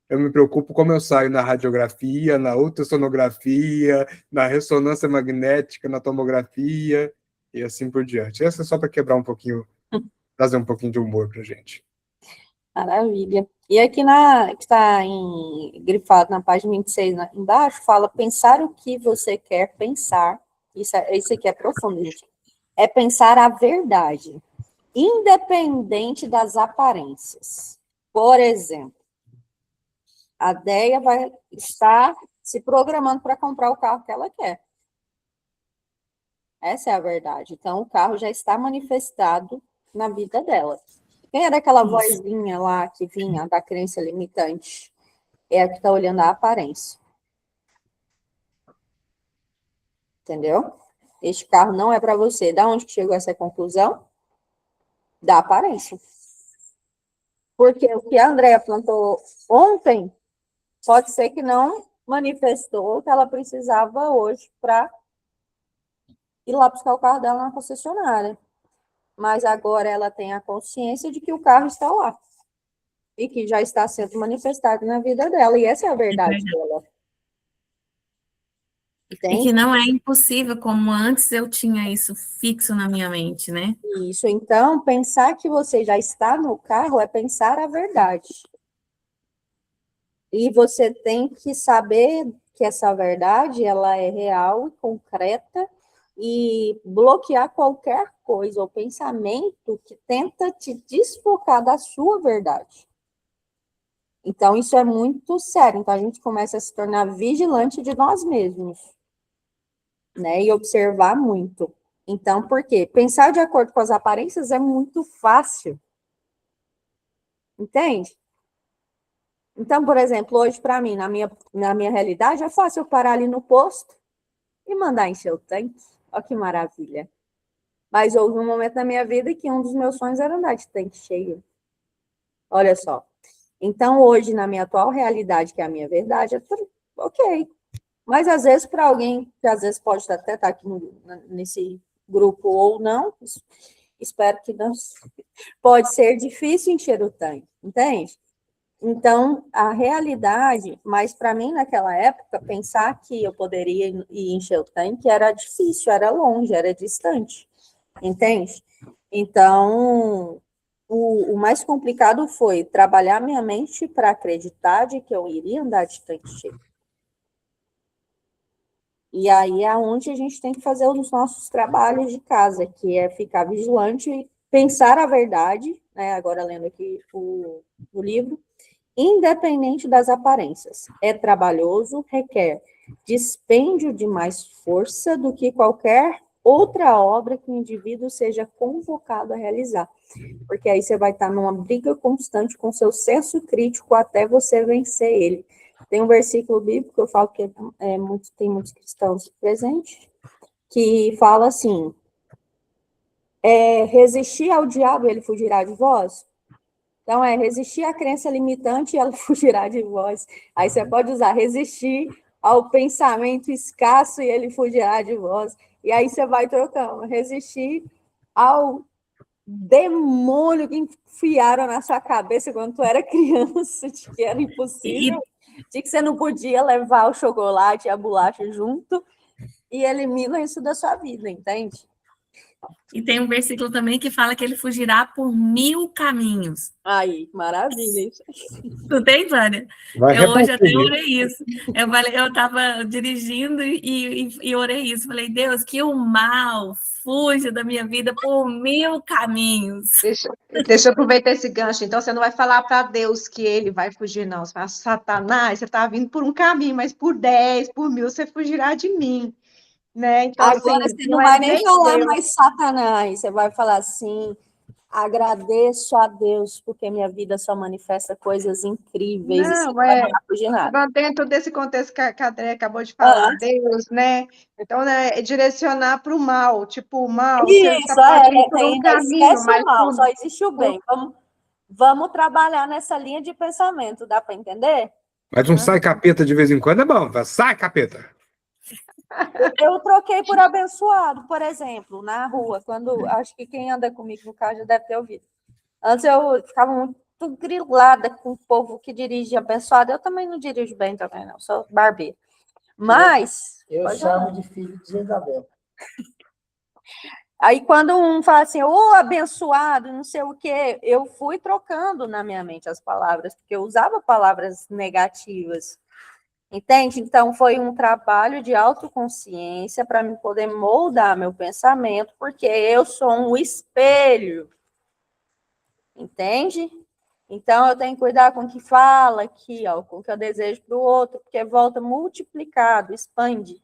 Eu me preocupo como eu saio na radiografia, na ultrassonografia, na ressonância magnética, na tomografia, e assim por diante. Essa é só para quebrar um pouquinho, trazer um pouquinho de humor para a gente. Maravilha. E aqui que está grifado na página 26, embaixo, fala pensar o que você quer pensar. Isso aqui é profundo, gente. É pensar a verdade, independente das aparências. Por exemplo, a Deia vai estar se programando para comprar o carro que ela quer. Essa é a verdade. Então, o carro já está manifestado na vida dela. Quem era aquela vozinha lá que vinha da crença limitante? É a que está olhando a aparência. Entendeu? Este carro não é para você. Da onde que chegou essa conclusão? Da aparência. Porque o que a Andrea plantou ontem pode ser que não manifestou o que ela precisava hoje para ir lá buscar o carro dela na concessionária. Mas agora ela tem a consciência de que o carro está lá. E que já está sendo manifestado na vida dela. E essa é a verdade dela. E que não é impossível, como antes eu tinha isso fixo na minha mente, né? Isso. Então, pensar que você já está no carro é pensar a verdade. E você tem que saber que essa verdade, ela é real e concreta e bloquear qualquer coisa ou pensamento que tenta te desfocar da sua verdade. Então, isso é muito sério. Então, a gente começa a se tornar vigilante de nós mesmos, né? E observar muito. Então, por quê? Pensar de acordo com as aparências é muito fácil. Entende? Então, por exemplo, hoje, para mim, na minha realidade, é fácil eu parar ali no posto e mandar encher o tanque. Olha que maravilha. Mas houve um momento na minha vida que um dos meus sonhos era andar de tanque cheio. Olha só. Então, hoje, na minha atual realidade, que é a minha verdade, é tudo ok. Mas, às vezes, para alguém que às vezes pode até estar aqui nesse grupo ou não, espero que não, pode ser difícil encher o tanque, entende? Então, a realidade, mas para mim, naquela época, pensar que eu poderia ir encher o tanque era difícil, era longe, era distante, entende? Então, o mais complicado foi trabalhar minha mente para acreditar de que eu iria andar de tanque cheio. E aí é onde a gente tem que fazer os nossos trabalhos de casa, que é ficar vigilante e pensar a verdade, né? Agora lendo aqui o livro, independente das aparências. É trabalhoso, requer dispêndio de mais força do que qualquer outra obra que o indivíduo seja convocado a realizar. Porque aí você vai estar numa briga constante com seu senso crítico até você vencer ele. Tem um versículo bíblico que eu falo que tem muitos cristãos presentes, que fala assim, resistir ao diabo, ele fugirá de vós. Então, resistir à crença limitante e ela fugirá de vós. Aí você pode usar resistir ao pensamento escasso e ele fugirá de vós. E aí você vai trocando. Resistir ao demônio que enfiaram na sua cabeça quando tu era criança, de que era impossível, de que você não podia levar o chocolate e a bolacha junto, e elimina isso da sua vida, entende? E tem um versículo também que fala que ele fugirá por 1000 caminhos. Aí, maravilha. Não tem, Vânia? Eu hoje até orei isso. Eu estava dirigindo e orei isso. Falei, Deus, que o mal fuja da minha vida por 1000 caminhos. Deixa eu aproveitar esse gancho. Então, você não vai falar para Deus que ele vai fugir, não. Você fala, Satanás, você está vindo por um caminho, mas por 10, por 1000, você fugirá de mim. Né? Então, agora assim, você não vai nem falar mais Satanás, você vai falar assim, agradeço a Deus, porque minha vida só manifesta coisas incríveis. Não, dentro desse contexto que a André acabou de falar, Deus, né? Então, é direcionar para o mal, tipo, o mal, você pode ir por um caminho, mas... mal, só existe o bem. Vamos trabalhar nessa linha de pensamento, dá para entender? Mas sai capeta de vez em quando é bom, sai capeta. Eu troquei por abençoado, por exemplo, na rua, quando acho que quem anda comigo no carro já deve ter ouvido. Antes eu ficava muito grilada com o povo que dirige abençoado. Eu também não dirijo bem também, não, sou barbeiro. Mas... Eu chamo de filho de Jezabel. Aí quando um fala assim, abençoado, não sei o quê, eu fui trocando na minha mente as palavras, porque eu usava palavras negativas. Entende? Então, foi um trabalho de autoconsciência para me poder moldar meu pensamento, porque eu sou um espelho. Entende? Então, eu tenho que cuidar com o que fala aqui, com o que eu desejo para o outro, porque volta multiplicado, expande.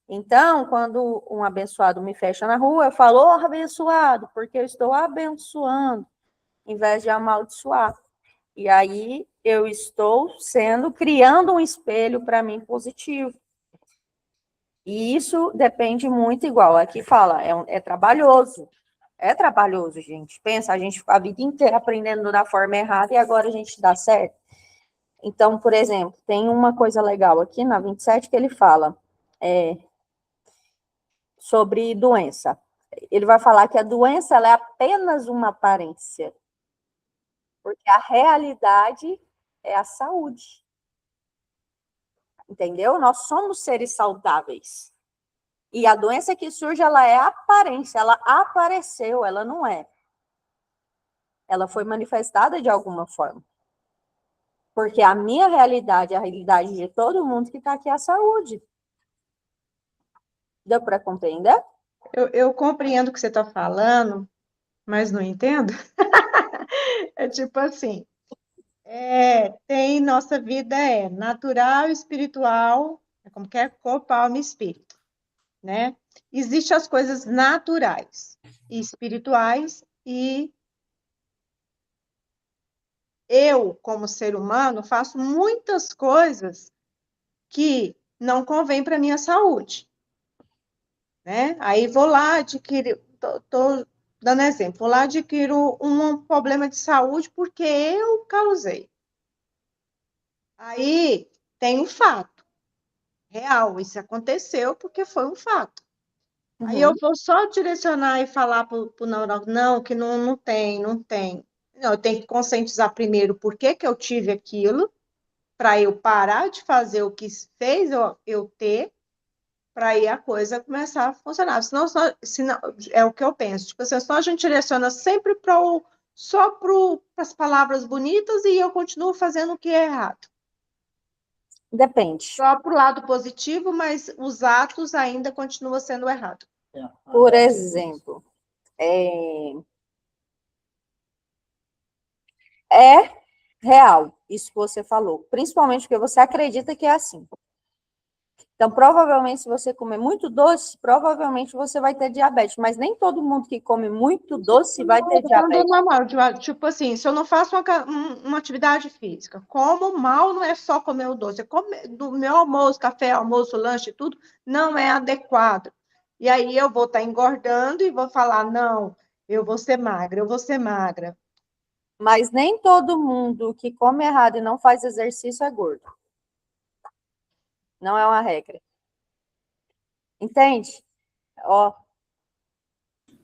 Então, quando um abençoado me fecha na rua, eu falo, abençoado, porque eu estou abençoando, em vez de amaldiçoar. E aí eu estou criando um espelho para mim positivo. E isso depende muito, igual aqui fala, é trabalhoso. É trabalhoso, gente. Pensa, a gente fica a vida inteira aprendendo da forma errada e agora a gente dá certo. Então, por exemplo, tem uma coisa legal aqui na 27 que ele fala sobre doença. Ele vai falar que a doença ela é apenas uma aparência. Porque a realidade é a saúde. Entendeu? Nós somos seres saudáveis. E a doença que surge, ela é aparência, ela apareceu, ela não é. Ela foi manifestada de alguma forma. Porque a minha realidade, a realidade de todo mundo que está aqui é a saúde. Deu para compreender? Eu compreendo o que você está falando, mas não entendo. É tipo assim, nossa vida é natural, espiritual, é como que é corpo, alma e espírito, né? Existem as coisas naturais e espirituais, e eu, como ser humano, faço muitas coisas que não convêm para a minha saúde, né? Aí vou lá adquirir, tô dando exemplo, vou lá adquiro um problema de saúde porque eu causei. Aí tem um fato real, isso aconteceu porque foi um fato. Aí eu Uhum. vou só direcionar e falar para o neurólogo, não, que não tem, não tem. Não, eu tenho que conscientizar primeiro por que que eu tive aquilo, para eu parar de fazer o que fez eu ter, para aí a coisa começar a funcionar. Senão, é o que eu penso. Tipo assim, senão a gente direciona sempre só para as palavras bonitas e eu continuo fazendo o que é errado. Depende. Só para o lado positivo, mas os atos ainda continuam sendo errados. Por exemplo, é real isso que você falou, principalmente porque você acredita que é assim. Então, provavelmente, se você comer muito doce, provavelmente você vai ter diabetes, mas nem todo mundo que come muito doce vai ter Eu tô falando diabetes. normal, tipo assim, se eu não faço uma atividade física, como mal não é só comer o doce, do meu almoço, café, almoço, lanche, tudo, não é adequado. E aí eu vou estar engordando e vou falar, não, eu vou ser magra, eu vou ser magra. Mas nem todo mundo que come errado e não faz exercício é gordo. Não é uma regra. Entende? Ó,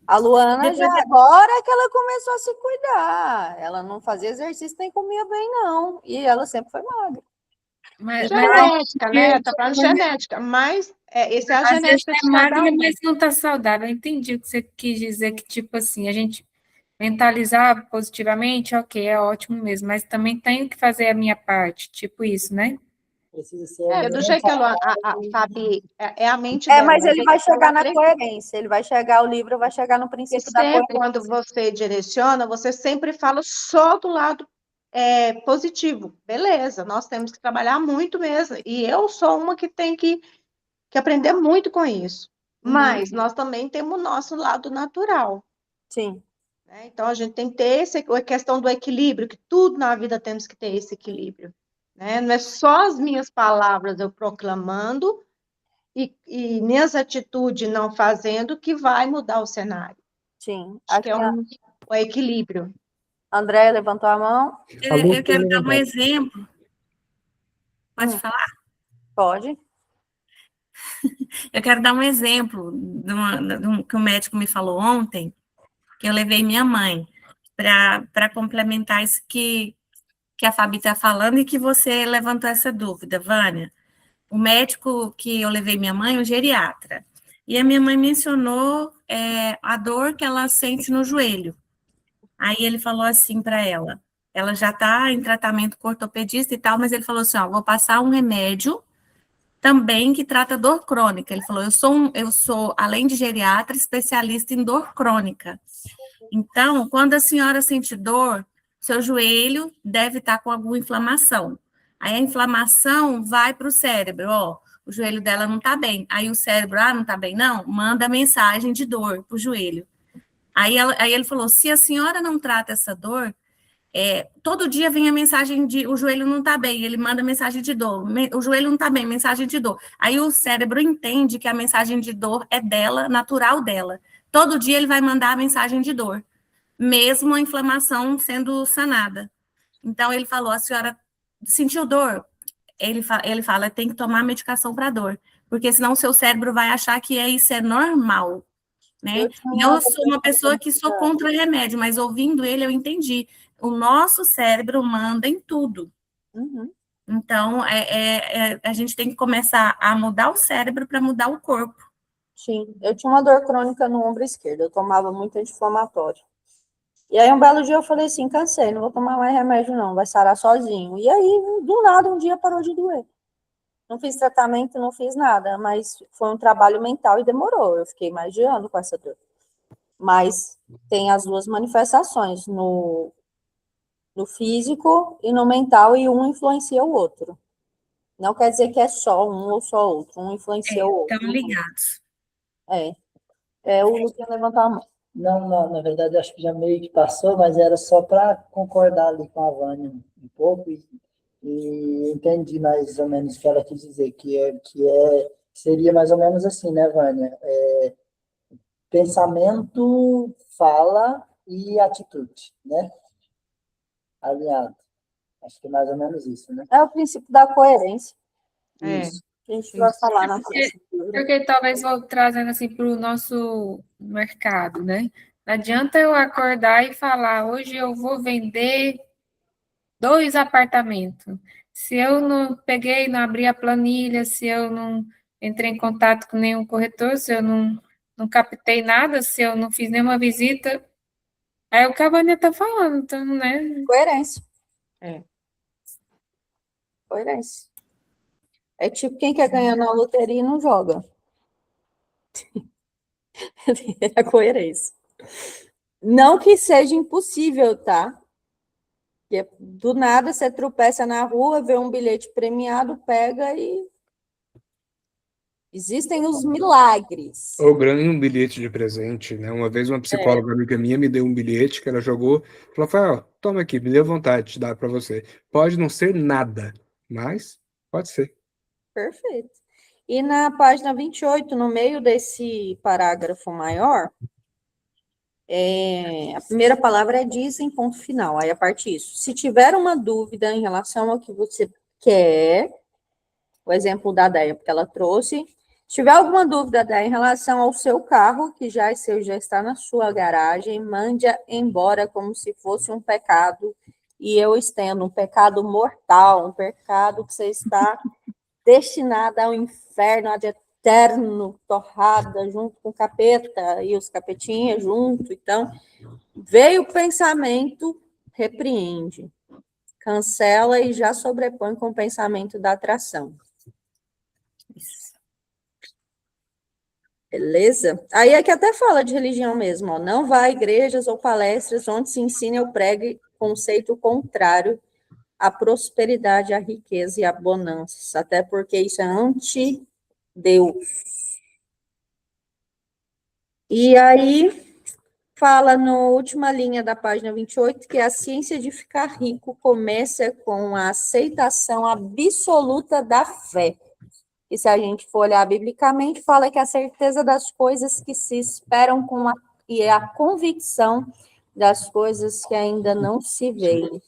a Luana já agora que ela começou a se cuidar. Ela não fazia exercício nem comia bem, não. E ela sempre foi magra. Mas Genética, né? Tá falando de genética, mas essa é a às vezes genética de é cada magra, um. mas não está saudável. Eu entendi o que você quis dizer, que, tipo assim, a gente mentalizar positivamente, ok, é ótimo mesmo, mas também tenho que fazer a minha parte, tipo isso, né? Precisa ser Do jeito que a Fabi, é a mente É, dela, mas mas ele é vai que ela chegar na acredita. coerência. Ele vai chegar, o livro vai chegar no E princípio da sempre, coerência. quando você direciona, você sempre fala só do lado positivo. Beleza, nós temos que trabalhar muito mesmo. E eu sou uma que tem que aprender muito com isso. Uhum, Mas nós também temos o nosso lado natural, sim, né? Então, a gente tem que ter a questão do equilíbrio, que tudo na vida temos que ter esse equilíbrio, né? Não é só as minhas palavras eu proclamando e minhas atitudes não fazendo que vai mudar o cenário. sim. Acho que Aqui é a o equilíbrio. André levantou a mão. Falou Eu que ia quero dar um levantar. exemplo. Pode Hum, falar? pode. Eu quero dar um exemplo que o médico me falou ontem, que eu levei minha mãe, para complementar isso que a Fabi está falando e que você levantou essa dúvida, Vânia. O médico que eu levei minha mãe, o geriatra, e a minha mãe mencionou a dor que ela sente no joelho. Aí ele falou assim para ela já está em tratamento com ortopedista e tal, mas ele falou assim, ó, vou passar um remédio também que trata dor crônica. Ele falou, eu sou, além de geriatra, especialista em dor crônica. Então, quando a senhora sente dor, seu joelho deve estar com alguma inflamação. Aí a inflamação vai para o cérebro, ó, o joelho dela não está bem. Aí o cérebro, não está bem, não? Manda mensagem de dor para o joelho. Aí ele falou, se a senhora não trata essa dor, todo dia vem a mensagem de o joelho não está bem, ele manda mensagem de dor, o joelho não está bem, mensagem de dor. Aí o cérebro entende que a mensagem de dor é dela, natural dela. Todo dia ele vai mandar a mensagem de dor, mesmo a inflamação sendo sanada. Então ele falou, a senhora sentiu dor? Ele fala, tem que tomar medicação para dor, porque senão o seu cérebro vai achar que isso é normal, né? Eu tinha E uma eu sou uma pessoa que sou pergunta. contra remédio, mas ouvindo ele eu entendi. O nosso cérebro manda em tudo. Uhum, Então, a gente tem que começar a mudar o cérebro para mudar o corpo. sim, eu tinha uma dor crônica no ombro esquerdo. Eu tomava muito anti-inflamatório. E aí, um belo dia eu falei assim, cansei, não vou tomar mais remédio não, vai sarar sozinho. E aí, do nada, um dia parou de doer. Não fiz tratamento, não fiz nada, mas foi um trabalho mental e demorou. Eu fiquei mais de ano com essa dor. Mas tem as duas manifestações, no físico e no mental, e um influencia o outro. Não quer dizer que é só um ou só outro, um influencia o outro. Estão ligados. O Luciano levantou a mão. Não, na verdade, acho que já meio que passou, mas era só para concordar ali com a Vânia um pouco e entendi mais ou menos o que ela quis dizer, seria mais ou menos assim, né, Vânia? Pensamento, fala e atitude, né? Alinhado. Acho que é mais ou menos isso, né? É o princípio da coerência. Isso. Que a gente vai falar na Porque, próxima. porque talvez vou trazendo assim para o nosso mercado, né? Não adianta eu acordar e falar, hoje eu vou vender 2 apartamentos. Se eu não peguei, não abri a planilha, se eu não entrei em contato com nenhum corretor, se eu não captei nada, se eu não fiz nenhuma visita, é o que a Vânia está falando, então, né? Coerência. É. Coerência. É tipo quem quer ganhar na loteria e não joga. É coerência. Não que seja impossível, tá? Porque do nada você tropeça na rua, vê um bilhete premiado, pega e. Existem os milagres. Ou ganha um bilhete de presente, né? Uma vez uma psicóloga amiga minha me deu um bilhete que ela jogou, falou, Rafael, toma aqui, me deu vontade de dar para você. Pode não ser nada, mas pode ser. Perfeito. E na página 28, no meio desse parágrafo maior, a primeira palavra é diz em ponto final, aí a parte isso. Se tiver uma dúvida em relação ao que você quer, o exemplo da Déia, porque ela trouxe, se tiver alguma dúvida, Déia, em relação ao seu carro, que já é seu, já está na sua garagem, mande-a embora como se fosse um pecado, e eu estendo um pecado mortal, um pecado que você está destinada ao inferno, ad eterno, torrada, junto com o capeta e os capetinhas junto. Então, veio o pensamento, repreende, cancela e já sobrepõe com o pensamento da atração. Beleza? Aí aqui até fala de religião mesmo, ó. Não vá a igrejas ou palestras onde se ensina ou pregue conceito contrário à prosperidade, à riqueza e à bonança, até porque isso é anti-Deus. E aí fala na última linha da página 28 que a ciência de ficar rico começa com a aceitação absoluta da fé. E se a gente for olhar biblicamente, fala que a certeza das coisas que se esperam e a convicção das coisas que ainda não se veem.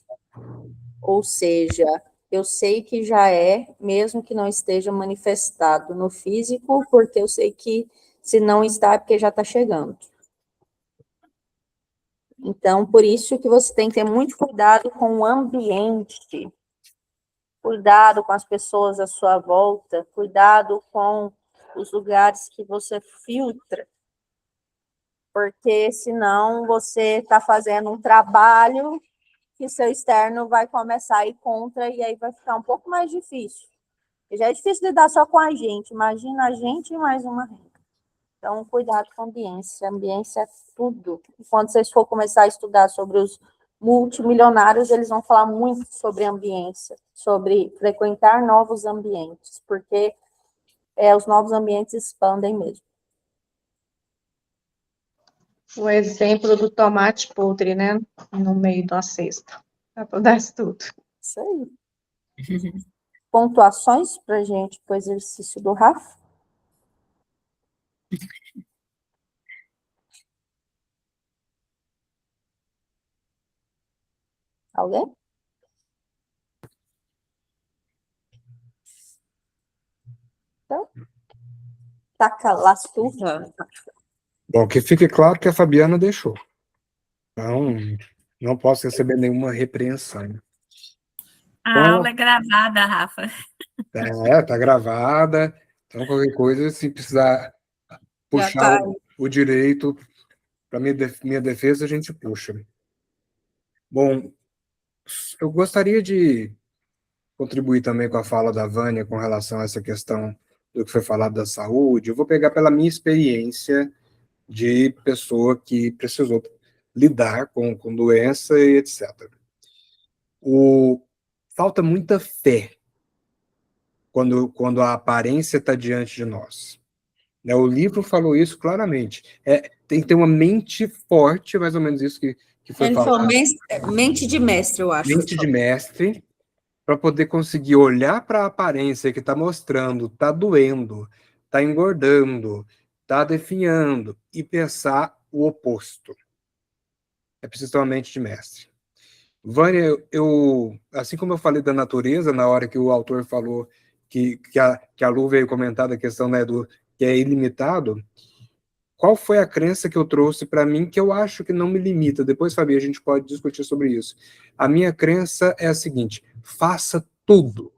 Ou seja, eu sei que já é, mesmo que não esteja manifestado no físico, porque eu sei que se não está, é porque já está chegando. Então, por isso que você tem que ter muito cuidado com o ambiente, cuidado com as pessoas à sua volta, cuidado com os lugares que você filtra, porque senão você está fazendo um trabalho que seu externo vai começar a ir contra e aí vai ficar um pouco mais difícil. E já é difícil lidar só com a gente, imagina a gente e mais uma renda. Então, cuidado com a ambiência. A ambiência é tudo. E quando vocês for começar a estudar sobre os multimilionários, eles vão falar muito sobre ambiência, sobre frequentar novos ambientes, porque os novos ambientes expandem mesmo. O exemplo do tomate podre, né? No meio da cesta. Acontece tudo. Isso aí. Pontuações para gente para o exercício do Rafa? Alguém? Então, taca lasturra. Bom, que fique claro que a Fabiana deixou. Então, não posso receber nenhuma repreensão. A aula é gravada, Rafa. Tá gravada. Então, qualquer coisa, se precisar puxar o direito para minha defesa, a gente puxa. Bom, eu gostaria de contribuir também com a fala da Vânia com relação a essa questão do que foi falado da saúde. Eu vou pegar pela minha experiência de pessoa que precisou lidar com doença e etc. Falta muita fé quando a aparência está diante de nós. Né? O livro falou isso claramente. Tem que ter uma mente forte, mais ou menos isso que foi Ele falou falado. mente de mestre, eu acho. Mente de mestre, para poder conseguir olhar para a aparência que está mostrando, está doendo, está engordando, está definhando, e pensar o oposto. É preciso ter uma mente de mestre. Vânia, assim como eu falei da natureza, na hora que o autor falou que a Lu veio comentar da questão, né, que é ilimitado, qual foi a crença que eu trouxe para mim que eu acho que não me limita? Depois, Fabi, a gente pode discutir sobre isso. A minha crença é a seguinte: faça tudo.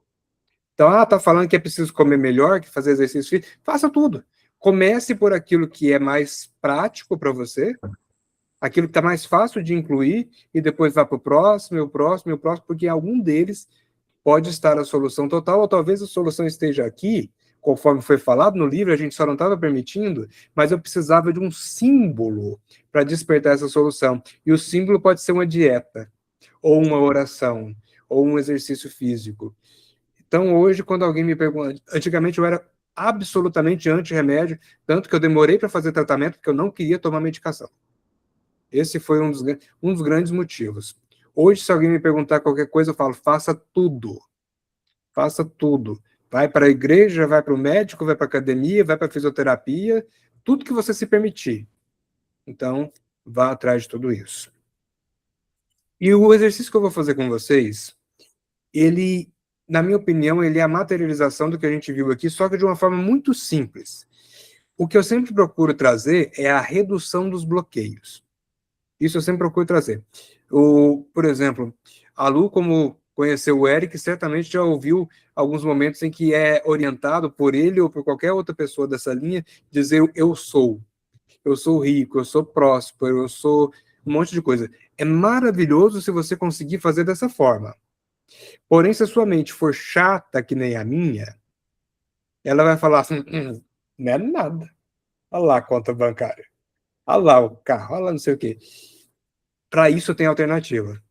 Então, tá falando que é preciso comer melhor, que fazer exercício físico? Faça tudo. Comece por aquilo que é mais prático para você, aquilo que está mais fácil de incluir, e depois vá para o próximo, e o próximo, e o próximo, porque algum deles pode estar a solução total, ou talvez a solução esteja aqui, conforme foi falado no livro, a gente só não estava permitindo, mas eu precisava de um símbolo para despertar essa solução. E o símbolo pode ser uma dieta, ou uma oração, ou um exercício físico. Então, hoje, quando alguém me pergunta... Antigamente, eu era absolutamente anti-remédio, tanto que eu demorei para fazer tratamento, porque eu não queria tomar medicação. Esse foi um dos grandes motivos. Hoje, se alguém me perguntar qualquer coisa, eu falo, faça tudo. Faça tudo. Vai para a igreja, vai para o médico, vai para a academia, vai para a fisioterapia, tudo que você se permitir. Então, vá atrás de tudo isso. E o exercício que eu vou fazer com vocês, ele, na minha opinião, ele é a materialização do que a gente viu aqui, só que de uma forma muito simples. O que eu sempre procuro trazer é a redução dos bloqueios. Isso eu sempre procuro trazer. Por exemplo, a Lu, como conheceu o Eric, certamente já ouviu alguns momentos em que é orientado por ele ou por qualquer outra pessoa dessa linha, dizer eu sou rico, eu sou próspero, eu sou um monte de coisa. É maravilhoso se você conseguir fazer dessa forma. Porém, se a sua mente for chata que nem a minha, ela vai falar assim, não é nada. Olha lá a conta bancária. Olha lá o carro, olha lá não sei o quê. Para isso tem alternativa.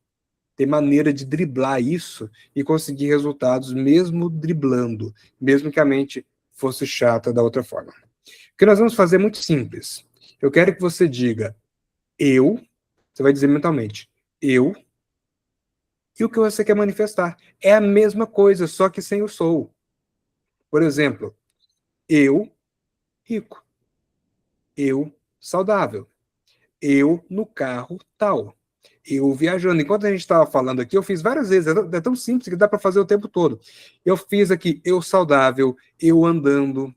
Tem maneira de driblar isso e conseguir resultados mesmo driblando, mesmo que a mente fosse chata da outra forma. O que nós vamos fazer é muito simples. Eu quero que você diga você vai dizer mentalmente, eu, e o que você quer manifestar. É a mesma coisa, só que sem o sou. Por exemplo, eu, rico. Eu, saudável. Eu, no carro, tal. Eu viajando. Enquanto a gente estava falando aqui, eu fiz várias vezes, é tão simples que dá para fazer o tempo todo. Eu fiz aqui, eu saudável, eu andando,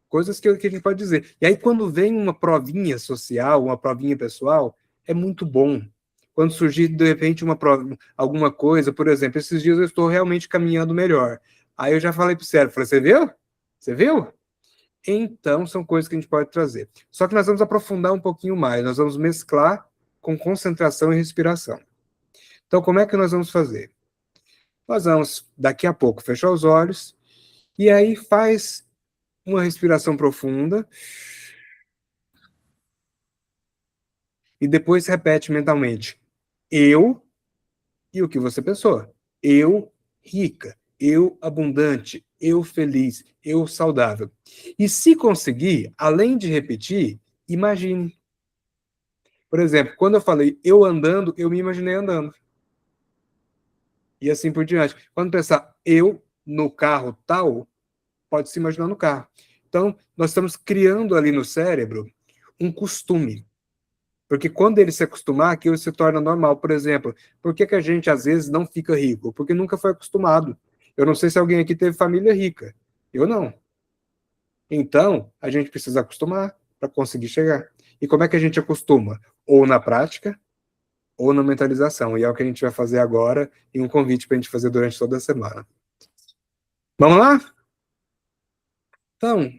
coisas que a gente pode dizer. E aí, quando vem uma provinha social, uma provinha pessoal, é muito bom. Quando surgir, de repente, alguma coisa, por exemplo, esses dias eu estou realmente caminhando melhor. Aí eu já falei para o cérebro, falei, você viu? Você viu? Então, são coisas que a gente pode trazer. Só que nós vamos aprofundar um pouquinho mais, nós vamos mesclar com concentração e respiração. Então, como é que nós vamos fazer? Nós vamos, daqui a pouco, fechar os olhos, e aí faz uma respiração profunda, e depois repete mentalmente, eu, e o que você pensou. Eu, rica, eu, abundante, eu, feliz, eu, saudável. E se conseguir, além de repetir, imagine. Por exemplo, quando eu falei eu andando, eu me imaginei andando. E assim por diante. Quando pensar eu no carro tal, pode se imaginar no carro. Então, nós estamos criando ali no cérebro um costume. Porque quando ele se acostumar, aquilo se torna normal. Por exemplo, por que a gente às vezes não fica rico? Porque nunca foi acostumado. Eu não sei se alguém aqui teve família rica. Eu não. Então, a gente precisa acostumar para conseguir chegar. E como é que a gente acostuma? Ou na prática, ou na mentalização. E é o que a gente vai fazer agora, e um convite para a gente fazer durante toda a semana. Vamos lá? Então,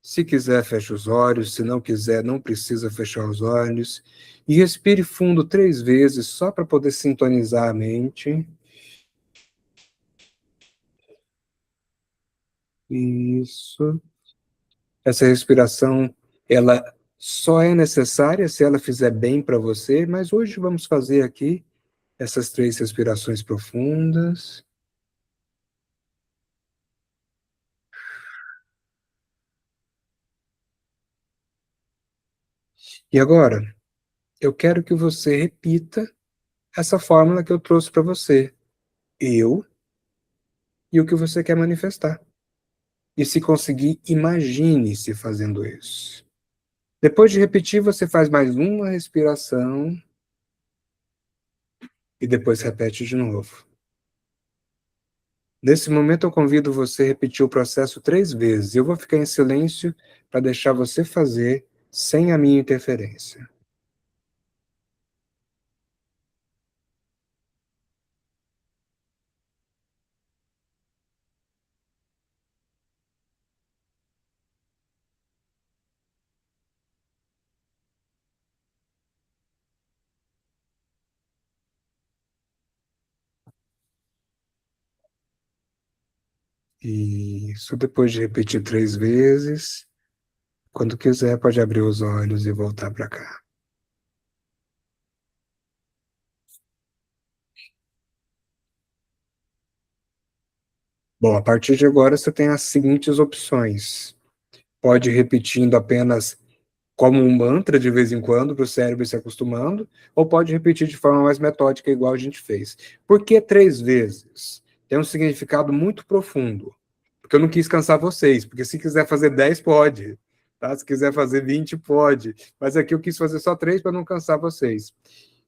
se quiser, feche os olhos. Se não quiser, não precisa fechar os olhos. E respire fundo 3 vezes, só para poder sintonizar a mente. Isso. Essa respiração, ela só é necessária se ela fizer bem para você, mas hoje vamos fazer aqui essas 3 respirações profundas. E agora, eu quero que você repita essa fórmula que eu trouxe para você. Eu e o que você quer manifestar. E se conseguir, imagine-se fazendo isso. Depois de repetir, você faz mais uma respiração e depois repete de novo. Nesse momento, eu convido você a repetir o processo 3 vezes. Eu vou ficar em silêncio para deixar você fazer sem a minha interferência. Isso, depois de repetir 3 vezes, quando quiser, pode abrir os olhos e voltar para cá. Bom, a partir de agora você tem as seguintes opções. Pode ir repetindo apenas como um mantra de vez em quando, para o cérebro ir se acostumando, ou pode repetir de forma mais metódica, igual a gente fez. Por que 3 vezes? Tem um significado muito profundo. Porque eu não quis cansar vocês, porque se quiser fazer 10, pode. Tá? Se quiser fazer 20, pode. Mas aqui eu quis fazer só 3 para não cansar vocês.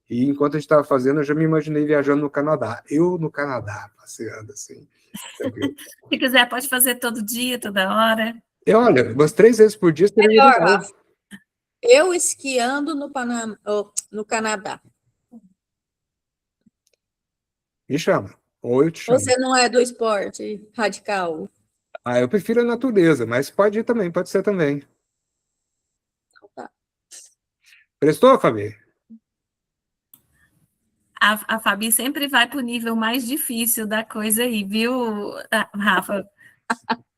E enquanto a gente estava fazendo, eu já me imaginei viajando no Canadá. Eu no Canadá, passeando assim. Tranquilo. Se quiser, pode fazer todo dia, toda hora. E olha, umas 3 vezes por dia seria Melhor, legal. Rafa. Eu esquiando no Canadá. Me chama. Ou eu te chamo. Você não é do esporte radical? Ah, eu prefiro a natureza, mas pode ir também, pode ser também. Tá. Prestou, Fabi? A Fabi sempre vai para o nível mais difícil da coisa aí, viu, Rafa?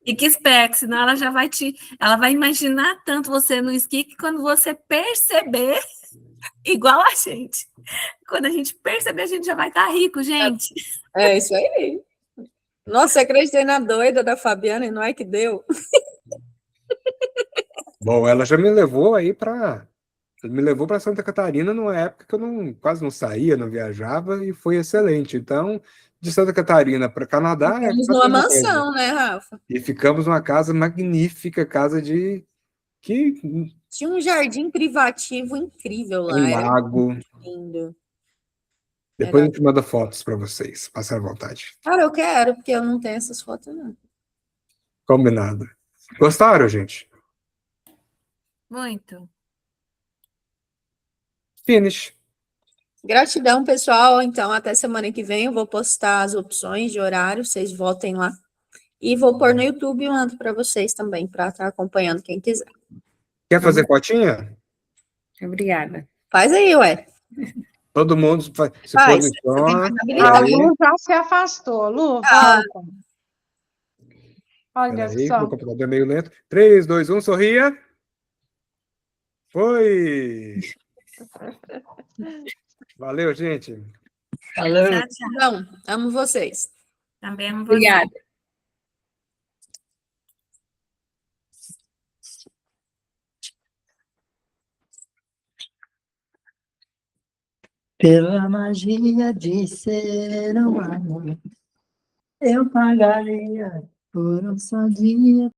Fique esperto, senão ela já vai ela vai imaginar tanto você no esqui que quando você perceber, igual a gente, quando a gente perceber, a gente já vai estar rico, gente. É isso aí. Nossa, eu acreditei na doida da Fabiana e não é que deu. Bom, ela já me levou aí me levou para Santa Catarina numa época que eu quase não saía, não viajava, e foi excelente. Então, de Santa Catarina para Canadá é Estamos quase a numa mesma coisa. mansão, né, Rafa? E ficamos numa casa magnífica, casa que Tinha um jardim privativo incrível lá. um Era lago. lindo. Depois a Era... gente manda fotos para vocês, passar à vontade. Cara, eu quero, porque eu não tenho essas fotos, não. Combinado. Gostaram, gente? Muito. Finish. Gratidão, pessoal. Então, até semana que vem eu vou postar as opções de horário, vocês votem lá. E vou pôr no YouTube e mando para vocês também, para estar acompanhando quem quiser. Quer fazer fotinha? Obrigada. Faz aí, ué. Todo mundo se Faz. posiciona. A Aí, Lu já se afastou. Lu, Ah. volta. Olha peraí, só. meu computador é meio lento. 3, 2, 1, sorria. Foi! Valeu, gente. Falou. Tchau, tchau. Então, amo vocês. Também amo você. Obrigada. Pela magia de ser humano, eu pagaria por um só dia.